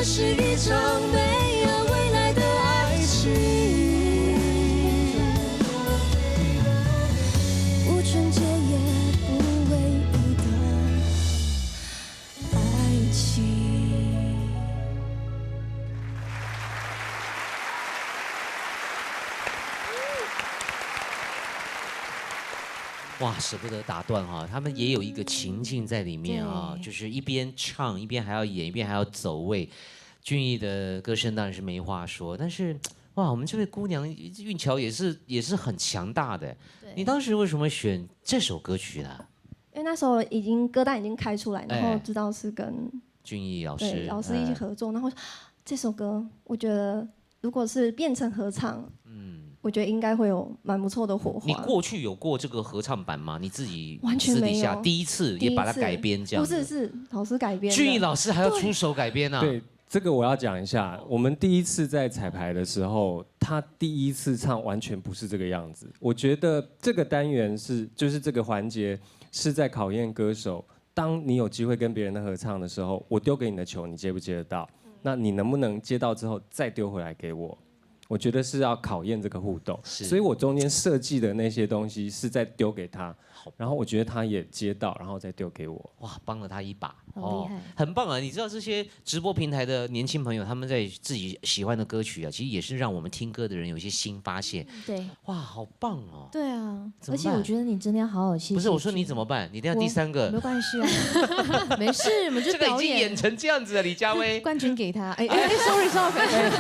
是一场没有未来的爱情，不纯洁也不唯一的爱情。哇，舍不得打断哈，他们也有一个情境在里面啊，就是一边唱一边还要演，一边还要走位。俊逸的歌声当然是没话说，但是哇，我们这位姑娘韵乔也是很强大的。你当时为什么选这首歌曲呢？因为那时候歌单已经开出来，然后知道是跟俊逸老师老师一起合作，然后这首歌我觉得如果是变成合唱，我觉得应该会有蛮不错的火花。你过去有过这个合唱版吗？你自己完全没有，私底下第一次也把它改编这样？不是，是老师改编。俊逸老师还要出手改编啊？对，这个我要讲一下。我们第一次在彩排的时候，他第一次唱完全不是这个样子。我觉得这个单元就是这个环节是在考验歌手。当你有机会跟别人的合唱的时候，我丢给你的球，你接不接得到？那你能不能接到之后再丢回来给我？我觉得是要考验这个互动，所以我中间设计的那些东西是在丢给他，然后我觉得他也接到，然后再丢给我。哇，帮了他一把，好厉害，很棒啊！你知道这些直播平台的年轻朋友，他们在自己喜欢的歌曲啊，其实也是让我们听歌的人有一些新发现。对，哇，好棒哦！对啊，而且我觉得你真的要好好谢谢。不是，我说你怎么办？你等下第三个，没关系啊，没事，我们就表演。这个已经演成这样子了，李佳薇，冠军给他。sorry，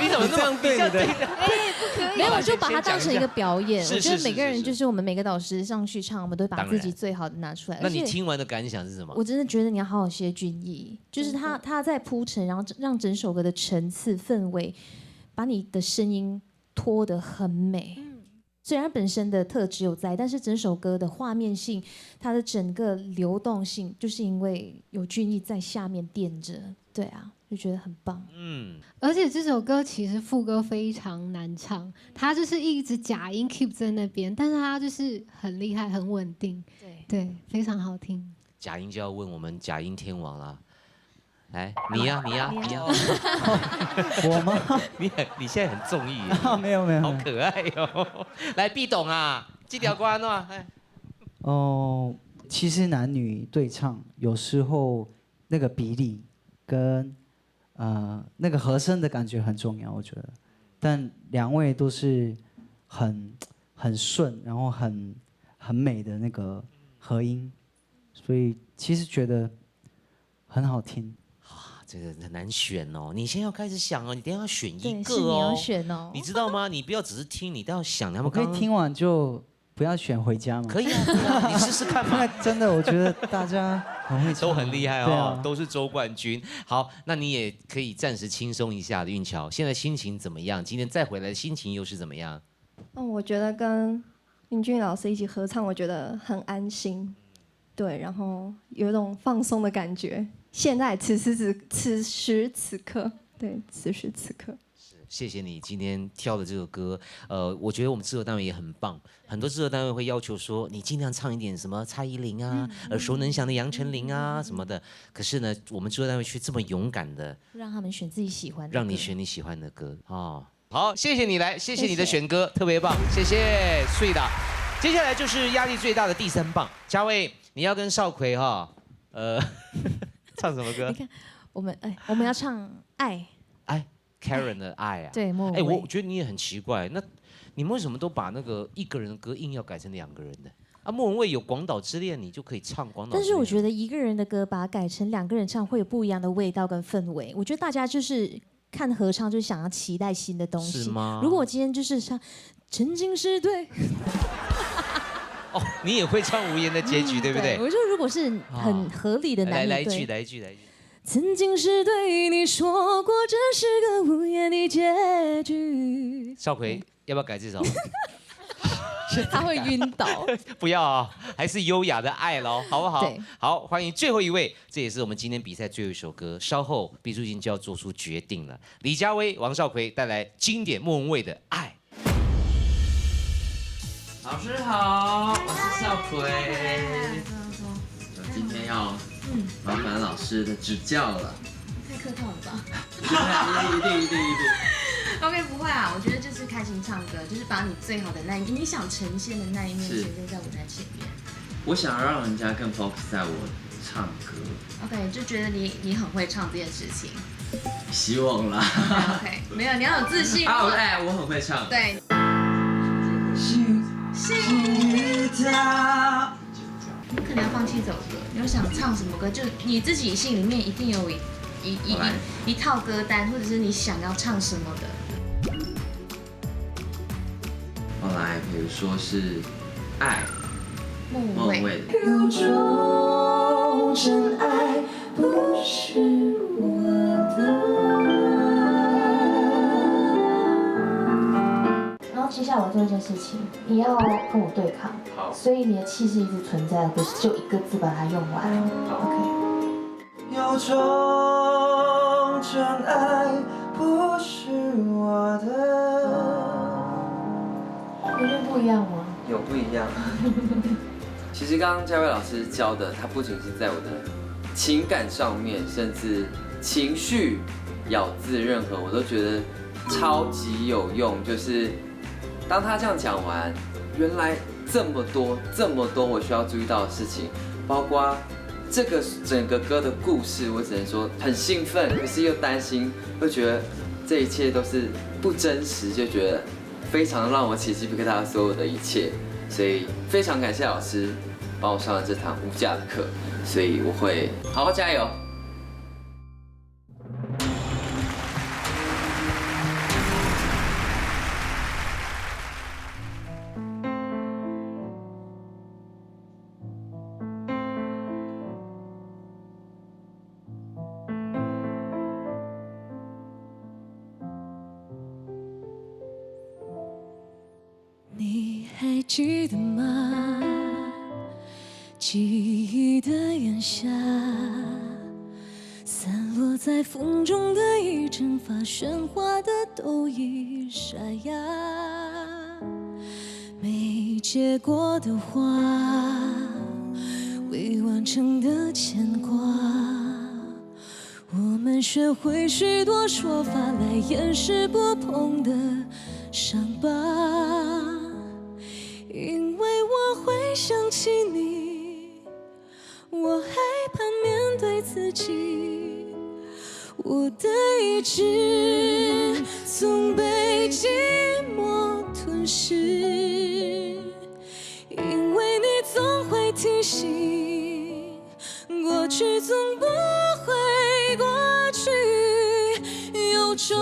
你怎么这样对你的？不可以。没有，我就把它当成一个表演。我觉得每个人就是我们每个导师上去唱，我们都把自己最好的拿出来。那你听完的感想是什么？我真的觉得你要好好谢俊逸，就是他在铺陈，然后让整首歌的层次氛围，把你的声音拖得很美。虽然本身的特质有在，但是整首歌的画面性，它的整个流动性，就是因为有俊逸在下面垫着，对啊，就觉得很棒。而且这首歌其实副歌非常难唱，它就是一直假音 keep 在那边，但是它就是很厉害，很稳定，对，非常好听。假音就要问我们假音天王啦。来，你呀，我吗？你现在很综艺，没有，好可爱哟。来，毕董啊，这条歌呢？哦，其实男女对唱有时候那个比例跟那个和声的感觉很重要，我觉得。但两位都是很顺，然后很美的那个和音，所以其实觉得很好听。这个很难选哦，你先要开始想哦，你等一下要选一个哦，你要选哦，你知道吗？你不要只是听，你都要想。他们可以听完就不要选回家吗？可以啊，你试试看嘛。真的，我觉得大家很会唱，都很厉害哦，啊、都是周冠军。好，那你也可以暂时轻松一下的韵乔，现在心情怎么样？今天再回来的心情又是怎么样？我觉得跟林俊老师一起合唱，我觉得很安心，对，然后有一种放松的感觉。现在此时此刻，对，此时此刻。谢谢你今天挑的这个歌，我觉得我们制作单位也很棒，很多制作单位会要求说你尽量唱一点什么蔡依林啊，耳熟能详的杨丞琳啊什么的。可是呢，我们制作单位却这么勇敢的让他们选自己喜欢的歌，让你选你喜欢的歌哦。好，谢谢你来，谢谢你的选歌，特别棒，谢谢睡的。接下来就是压力最大的第3棒，嘉威，你要跟少奎哈，唱什么歌？你看，我们要唱爱。Karen 的爱啊，对，莫文蔚。我觉得你也很奇怪，那你们为什么都把那个一个人的歌硬要改成2个人的？啊，莫文蔚有《广岛之恋》，你就可以唱《广岛之恋》。但是我觉得一个人的歌把它改成2个人唱，会有不一样的味道跟氛围。我觉得大家就是看合唱，就是想要期待新的东西。是吗？如果我今天就是唱《曾经是对》，哦，你也会唱《无言的结局》，对不对？我说如果是很合理的男女对，来一句。曾经是对你说过，这是个无言的结局。少奎，要不要改这首？他会晕倒。不要啊，还是优雅的爱咯，好不好？好，欢迎最后一位，这也是我们今天比赛最后一首歌。稍后毕书尽就要做出决定了。李佳薇、王少奎带来经典莫文蔚的《爱》。老师好，我是少奎。我今天要麻烦老师的指教了。太客套了吧？一定。OK， 不会啊，我觉得就是开心唱歌，就是把你最好的那一面，你想呈现的那一面呈现在舞台前面。我想让人家更 focus 在我唱歌。OK， 就觉得你很会唱这件事情。希望啦。OK， 没有，你要有自信。啊，我很会唱。对。你可能要放弃这首歌，你有想唱什么歌？就你自己心里面一定有一套歌单，或者是你想要唱什么的。后来，比如说是爱，莫文蔚。有种真爱不是我的。然后接下来我做一件事情，你要跟我对抗。好。所以你的气是一直存在，不是就一个字把它用完。OK。有种真爱不是我的。有点不一样吗？有不一样。其实刚刚嘉慧老师教的，他不仅是在我的情感上面，甚至情绪、咬字任何，我都觉得超级有用。就是当他这样讲完，原来这么多我需要注意到的事情，包括这个整个歌的故事，我只能说很兴奋，可是又担心，又觉得这一切都是不真实，就觉得非常让我起鸡皮疙瘩，所有的一切。所以非常感谢老师帮我上了这堂无价的课，所以我会好好加油。你还记得吗？记忆的炎夏，散落在风中的一阵发，喧哗的都已沙哑。没结果的花，未完成的牵挂。我们学会许多说法来掩饰不碰的伤疤。因为我会想起你，我害怕面对自己，我的意志总被寂寞吞噬。因为你总会提醒，过去总不会过去，有种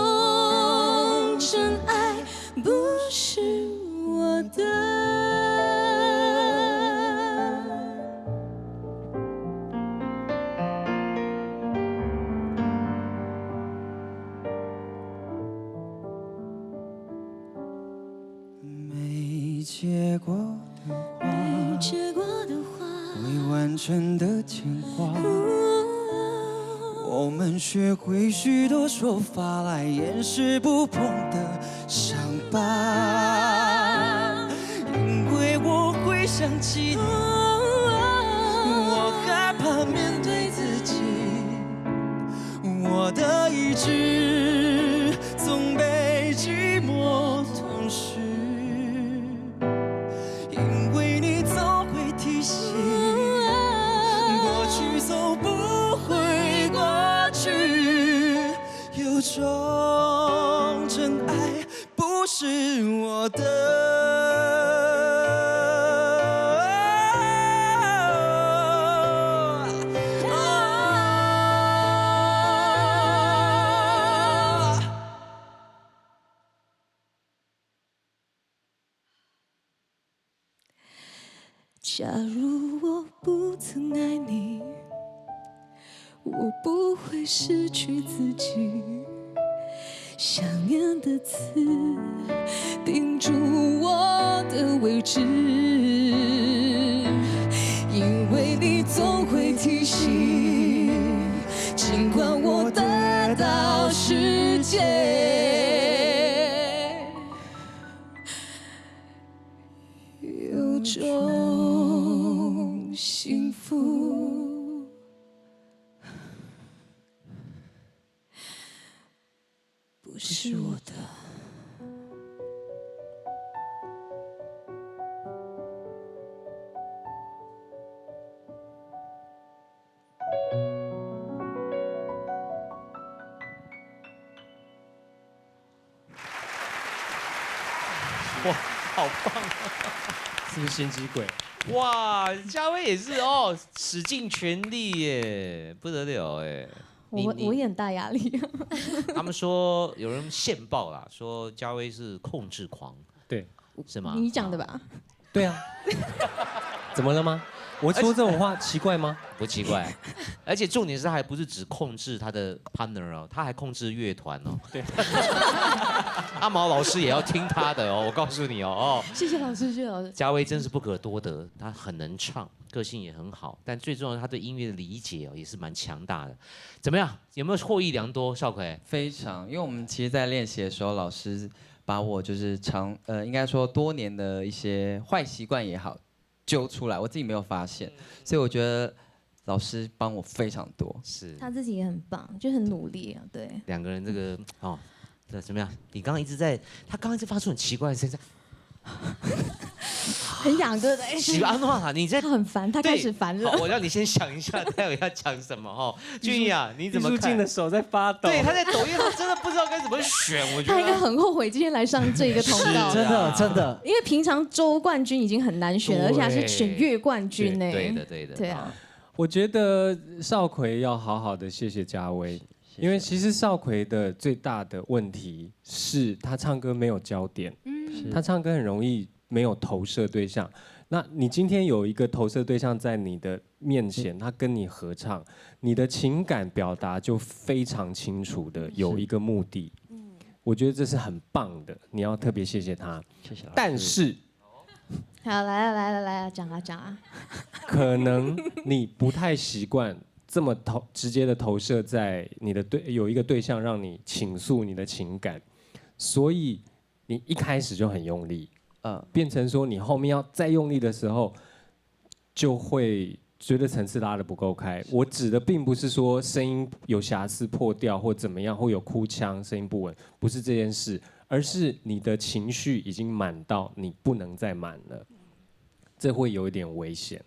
真爱不是我的。没结果的花，没结果的花，未完成的牵挂。我们学会许多说法来掩饰不碰的伤疤。因为我会想起你，我害怕面对自己，我的意志总被寂寞吞噬。因为你总会提醒，过去总不会过去，有种真爱不是我的。假如我不曾爱你，我不会失去自己。想念的刺钉住我的位置，因为你总会提醒，尽管我得到世界，有种幸福是我的。哇，好棒啊！是不是心机鬼？哇，嘉威也是哦，使尽全力耶，不得了哎。我也很大压力。他们说有人线报啦，说嘉威是控制狂，对，是吗？你讲的吧？对啊。怎么了吗？我说这种话奇怪吗？不奇怪，而且重点是他还不是只控制他的 partner 哦，他还控制乐团哦。对，阿毛老师也要听他的哦，我告诉你哦。谢谢老师，谢谢老师。嘉威真是不可多得，他很能唱，个性也很好，但最重要的他对音乐的理解哦也是蛮强大的。怎么样？有没有获益良多？少奎？非常，因为我们其实在练习的时候，老师把我就是应该说多年的一些坏习惯也好揪出来，我自己没有发现，所以我觉得老师帮我非常多。是，他自己也很棒，就很努力啊，对。两个人这个哦，这怎么样？你刚刚一直在，他刚刚一直发出很奇怪的声音。很痒对不对？喜欢诺塔，你在他很烦，他开始烦了。我让你先想一下，待会要讲什么哈。俊逸啊，你怎么看？艺术静的手在发抖。对，他在抖，因为他真的不知道该怎么选。我觉得他应该很后悔今天来上这个通告。真的真的。因为平常周冠军已经很难选了，而且还是选月冠军呢。对的，对的。对啊。我觉得少奎要好好的谢谢嘉威，因为其实少奎的最大的问题是他唱歌没有焦点，他唱歌很容易没有投射对象。那你今天有一个投射对象在你的面前，他跟你合唱，你的情感表达就非常清楚的有一个目的。我觉得这是很棒的，你要特别谢谢他。谢谢老师。但是，好，来，讲啊。可能你不太习惯这么直接的投射在你的有一个对象让你倾诉你的情感，所以你一开始就很用力。变成说你后面要再用力的时候，就会觉得层次拉得不够开。我指的并不是说声音有瑕疵、破掉或怎么样，或有哭腔、声音不稳，不是这件事，而是你的情绪已经满到你不能再满了，这会有一点危险。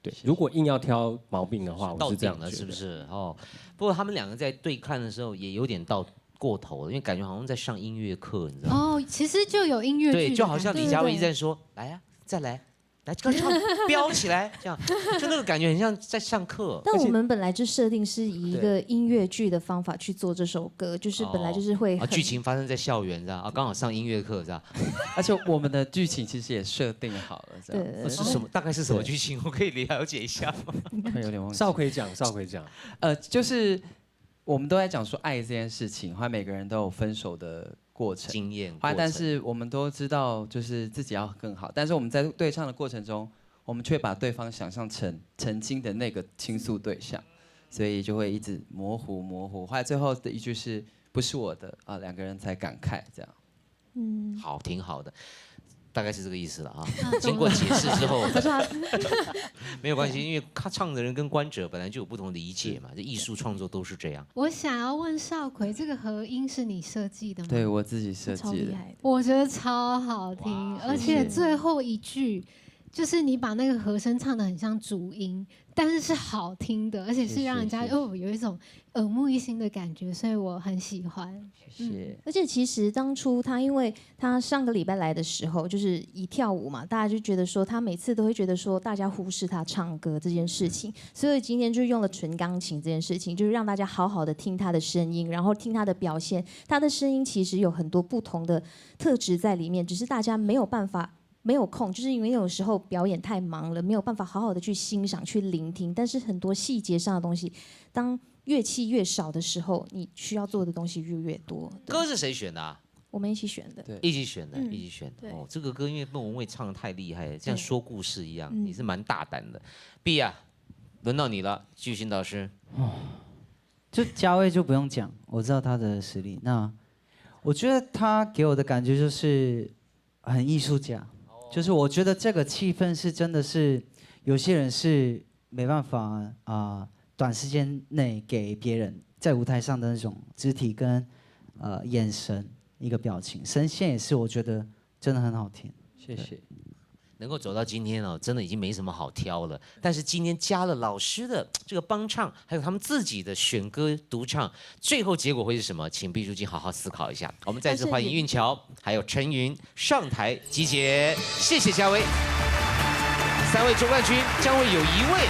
对，如果硬要挑毛病的话，我是这样觉得，是不是？哦，不过他们两个在对看的时候也有点到过头了，因为感觉好像在上音乐课，你知道吗？哦，其实就有音乐剧，对，就好像李佳薇一直在说，来呀，再来，来唱，飙起来，这样，就那个感觉很像在上课。但我们本来就设定是以一个音乐剧的方法去做这首歌，就是本来就是会剧情发生在校园，知道啊？刚好上音乐课，知道？而且我们的剧情其实也设定好了，这样。是什么？大概是什么剧情？我可以了解一下吗？有点忘记。少奎讲。就是我们都在讲说爱这件事情，后来每个人都有分手的过程经验，但是我们都知道就是自己要更好，但是我们在对唱的过程中，我们却把对方想象成曾经的那个倾诉对象，所以就会一直模糊。后来最后的一句是不是我的啊？两个人才感慨这样。好，挺好的。大概是这个意思了啊。经过解释之后，没有关系，因为他唱的人跟观者本来就有不同理解嘛，这艺术创作都是这样。我想要问少奎，这个和音是你设计的吗？对，我自己设计的。我觉得超好听，而且最后一句就是你把那个和声唱得很像主音，但是是好听的，而且是让人家有一种耳目一新的感觉，所以我很喜欢。谢谢。而且其实当初他，因为他上个礼拜来的时候，就是以跳舞嘛，大家就觉得说他每次都会觉得说大家忽视他唱歌这件事情，所以今天就用了纯钢琴这件事情，就是让大家好好的听他的声音，然后听他的表现。他的声音其实有很多不同的特质在里面，只是大家没有办法。没有空，就是因为有时候表演太忙了，没有办法好好的去欣赏、去聆听。但是很多细节上的东西，当乐器越少的时候，你需要做的东西越多。歌是谁选的啊？我们一起选的。对，一起选的。哦，这个歌因为孟文蔚唱的太厉害了，像说故事一样，也是蛮大胆的。B 啊，轮到你了，巨星导师。就嘉威就不用讲，我知道他的实力。那我觉得他给我的感觉就是很艺术家。就是我觉得这个气氛是真的是有些人是没办法短时间内给别人在舞台上的那种肢体跟眼神、一个表情，声线也是我觉得真的很好听。谢谢。能够走到今天哦，真的已经没什么好挑了。但是今天加了老师的这个帮唱，还有他们自己的选歌独唱，最后结果会是什么？请毕书尽好好思考一下。我们再次欢迎韵乔还有陈云上台集结，谢谢嘉威。3位总冠军将会有1位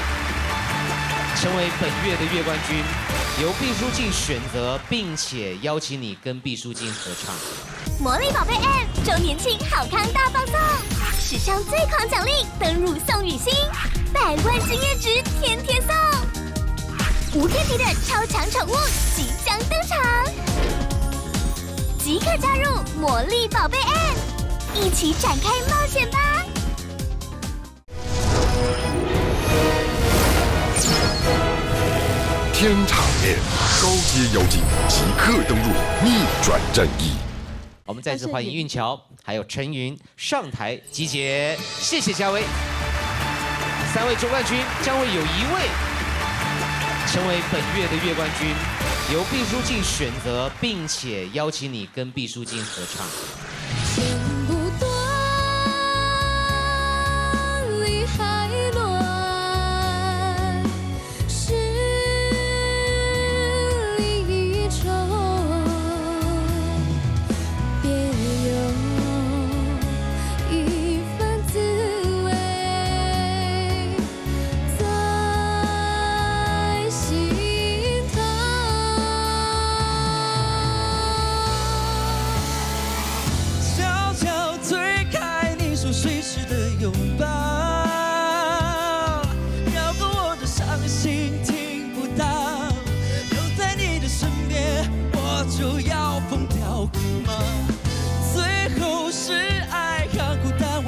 成为本月的月冠军，由毕书尽选择，并且邀请你跟毕书尽合唱。魔力宝贝 M 周年庆好康大放送，史上最狂奖励登入宋雨欣，100万经验值天天送，无天敌的超强宠物即将登场，即刻加入魔力宝贝 M， 一起展开冒险吧！天场面，高阶妖精即刻登入逆转战役。我们再次欢迎韵乔还有陈云上台集结，谢谢嘉威。3位总冠军将会有1位成为本月的月冠军，由毕书尽选择，并且邀请你跟毕书尽合唱。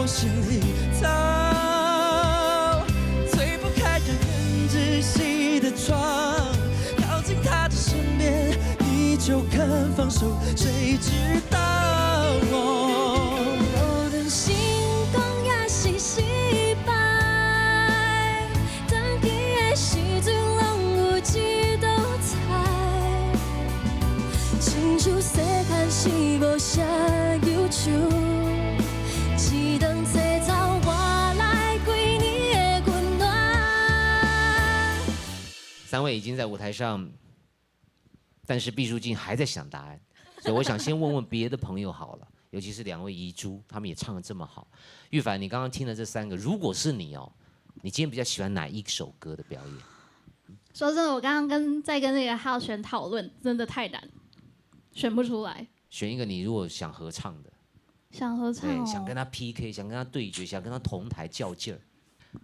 心里藏，推不开让人窒息的窗，靠近他的身边，你就肯放手，谁知道我的心动也是失败，当记的时阵拢有一道菜，亲像世间是无啥有趣。3位已经在舞台上，但是毕书尽还在想答案，所以我想先问问别的朋友好了，尤其是2位遗珠，他们也唱得这么好。玉凡，你刚刚听了这3个，如果是你哦，你今天比较喜欢哪一首歌的表演？说真的，我刚刚在跟那个浩璇讨论，真的太难，选不出来。选一个你如果想合唱的，想合唱、哦，对，想跟他 PK， 想跟他对决，想跟他同台较劲儿。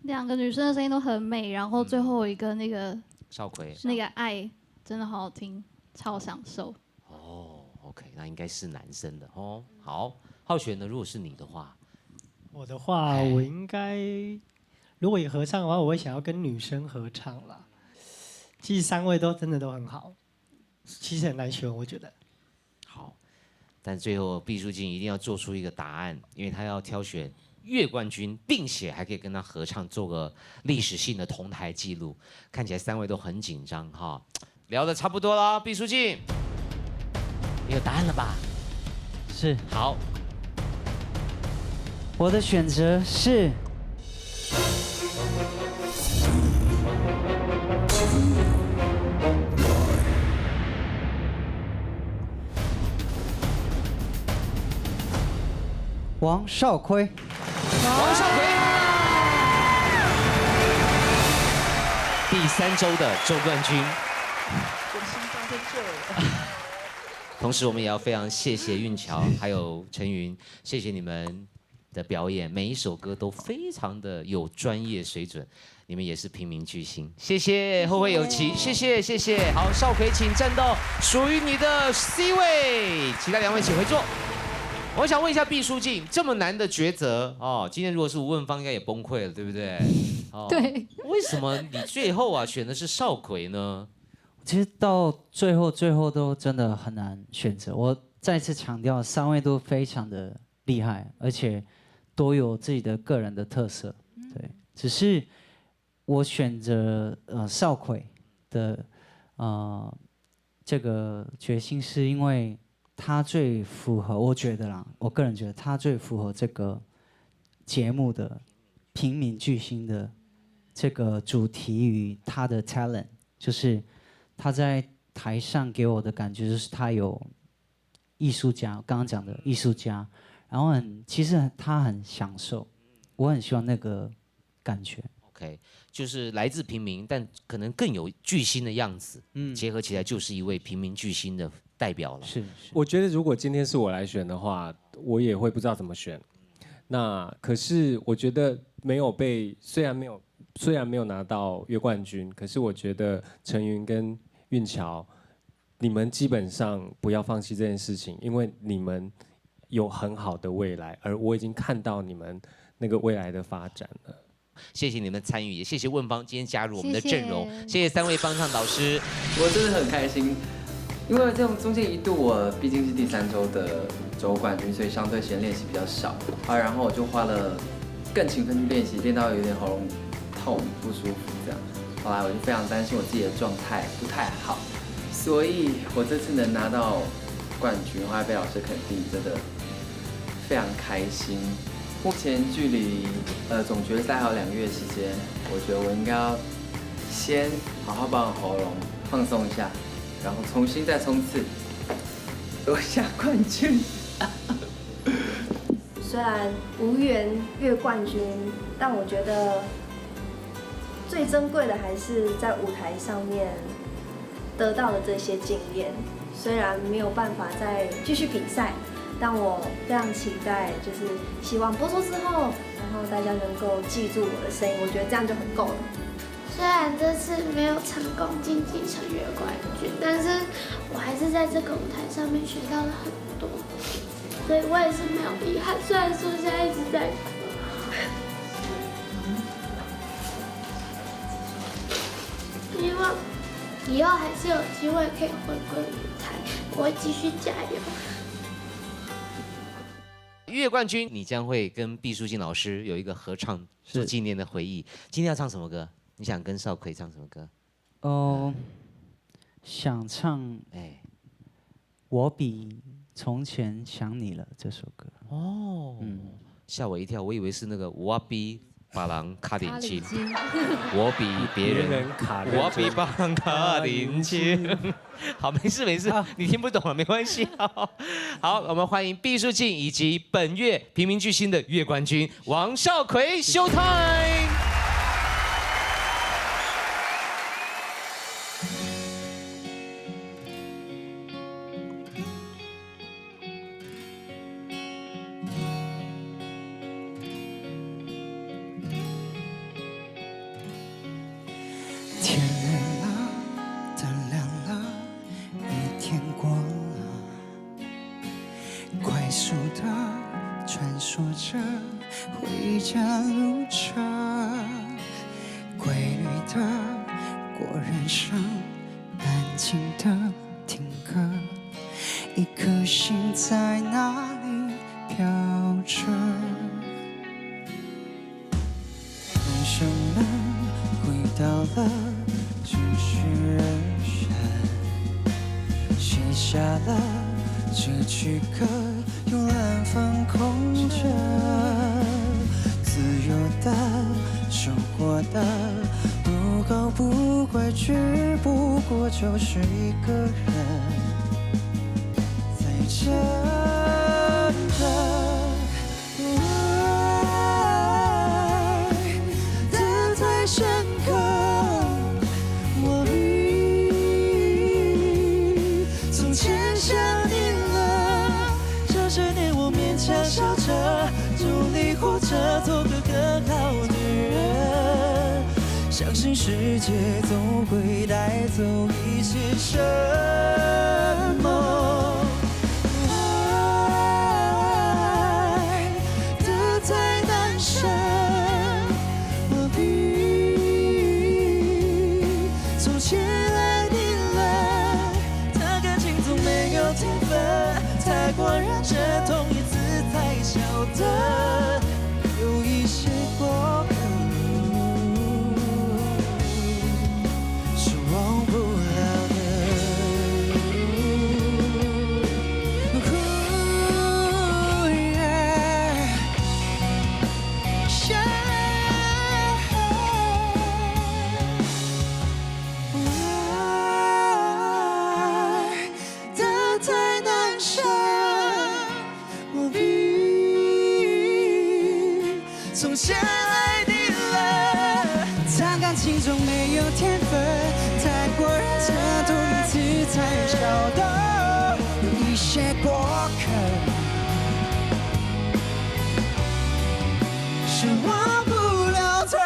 2个女生的声音都很美，然后最后一个那个。少奎那个爱真的好好听，超享受。哦 ，OK， 那应该是男生的哦。好，浩璇呢？如果是你的话，我的话，我应该如果也合唱的话，我会想要跟女生合唱啦。其实3位都真的都很好，其实很难选，我觉得。好，但最后毕书尽一定要做出一个答案，因为他要挑选月冠军，并且还可以跟他合唱，做个历史性的同台记录。看起来3位都很紧张哈，聊得差不多了，毕书尽，你有答案了吧？是。好，我的选择是王少奎。王少奎，第3周的周冠军。我的心脏在这儿。同时，我们也要非常谢谢韵乔还有陈云，谢谢你们的表演，每一首歌都非常的有专业水准，你们也是平民巨星，谢谢，后会有期，谢谢谢谢。好，少奎，请站到属于你的 C 位，其他2位请回座。我想问一下毕书尽，这么难的抉择哦，今天如果是吴汶芳，应该也崩溃了，对不对？哦，对。为什么你最后啊选的是少奎呢？其实到最后都真的很难选择。我再次强调，3位都非常的厉害，而且都有自己的个人的特色。对，只是我选择少奎的这个决心，是因为他最符合，我觉得啦，我个人觉得他最符合这个节目的平民巨星的这个主题与他的 talent， 就是他在台上给我的感觉就是他有艺术家，刚刚讲的艺术家，然后其实他很享受，我很喜欢那个感觉。OK， 就是来自平民，但可能更有巨星的样子，结合起来就是一位平民巨星的代表了。是，我觉得如果今天是我来选的话，我也会不知道怎么选。那可是我觉得没有被，虽然没有拿到月冠军，可是我觉得陈云跟韵乔，你们基本上不要放弃这件事情，因为你们有很好的未来，而我已经看到你们那个未来的发展了。谢谢你们的参与，也谢谢问芳今天加入我们的阵容，谢谢3位帮唱导师，我真的很开心，因为这种中间一度我毕竟是第3周的州冠军，所以相对时间练习比较少啊，然后我就花了更勤奋去练习，练到有点喉咙痛不舒服这样，后来我就非常担心我自己的状态不太好，所以我这次能拿到冠军，后来被老师肯定，真的非常开心。目前距离总决赛还有2个月时间，我觉得我应该要先好好保养喉咙，放松一下，然后重新再冲刺，夺下冠军。虽然无缘月冠军，但我觉得最珍贵的还是在舞台上面得到的这些经验。虽然没有办法再继续比赛，但我非常期待，就是希望播出之后，然后大家能够记住我的声音，我觉得这样就很够了。虽然这次没有成功晋级成月冠军，但是我还是在这个舞台上面学到了很多，所以我也是没有遗憾。虽然说现在一直在哭，希望以后还是有机会可以回归舞台，我会继续加油。月冠军，你将会跟毕书尽老师有一个合唱做纪念的回忆。今天要唱什么歌？你想跟少奎唱什么歌？想唱我比从前想你了这首歌。吓我一跳，我以为是那个我比别人卡点金，我比别人卡，我比别人卡点金。好，没事，你听不懂了，没关系。好，我们欢迎毕书尽以及本月平民巨星的月冠军王少奎 ，Showtime。天亮了，灯亮了，一天过了，快速的穿梭着回家路程，规律的过人生，安静的听歌，一颗心在哪里飘着，人生们回到了城市人生，写下了这句歌，用蓝放空着，自由的生活的，不高不怪，只不过就是一个人，在真的太深刻，我比从前想你了。这些年我勉强笑着，努力活着，做个更好的人。相信世界总会带走一些什么。爱的太难舍。太过认真，痛一次才晓得，有一些过客是忘不了的。从先来地了。谈感情中没有天分，太过认真，多一次才晓得有一些过客是忘不了的。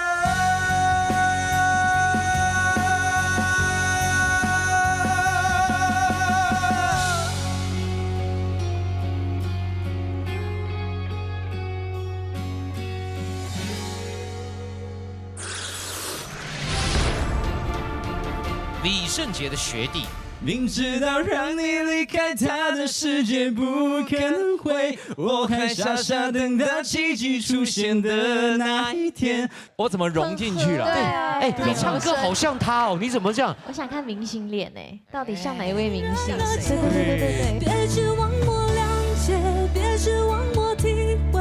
李圣杰的学弟。明知道让你离开他的世界不可能会，我还傻傻等到奇迹出现的那一天。我怎么融进去了？对啊，哎，你唱歌好像他哦，你怎么这样？我想看明星脸哎，到底像哪一位明星？对。别指望我谅解，别指望我体会。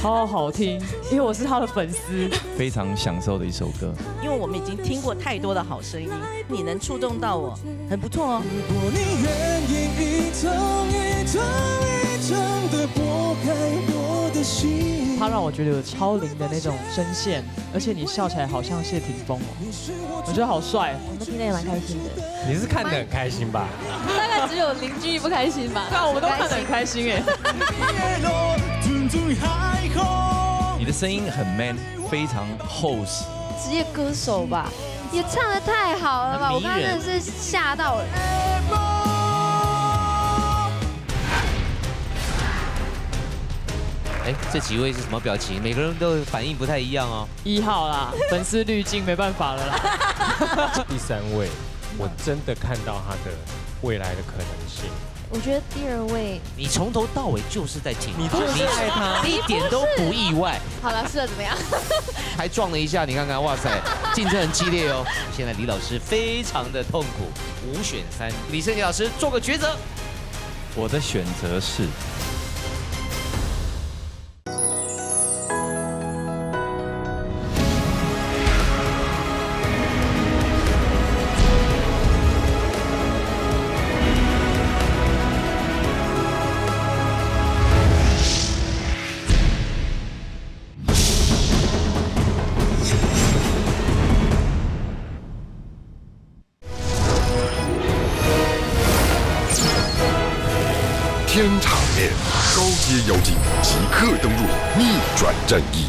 超好听，因为我是他的粉丝，非常享受的一首歌。因为我们已经听过太多的好声音，你能触动到我，很不错哦。如果你愿意一层一层一层的剥开我的心，他让我觉得有超龄的那种声线，而且你笑起来好像谢霆锋哦，我觉得好帅。我们听得也蛮开心的。你是看得很开心吧？大概只有邻居不开心吧？对啊，我们都看得很开心哎。你的声音很 man， 非常 host。职业歌手吧，也唱得太好了吧！我刚刚真的是吓到了。哎，这几位是什么表情？每个人都反应不太一样哦。1号啦，粉丝滤镜没办法了啦。第3位，我真的看到他的未来的可能性。我觉得第2位，你从头到尾就是在挺他，你就是爱他，你一点都不意外。好了，是了，怎么样？还撞了一下，你看看，哇塞，竞争很激烈哦。现在李老师非常的痛苦，5选3，李圣杰老师做个抉择。我的选择是。天场面，高阶妖精即刻登入逆转战役。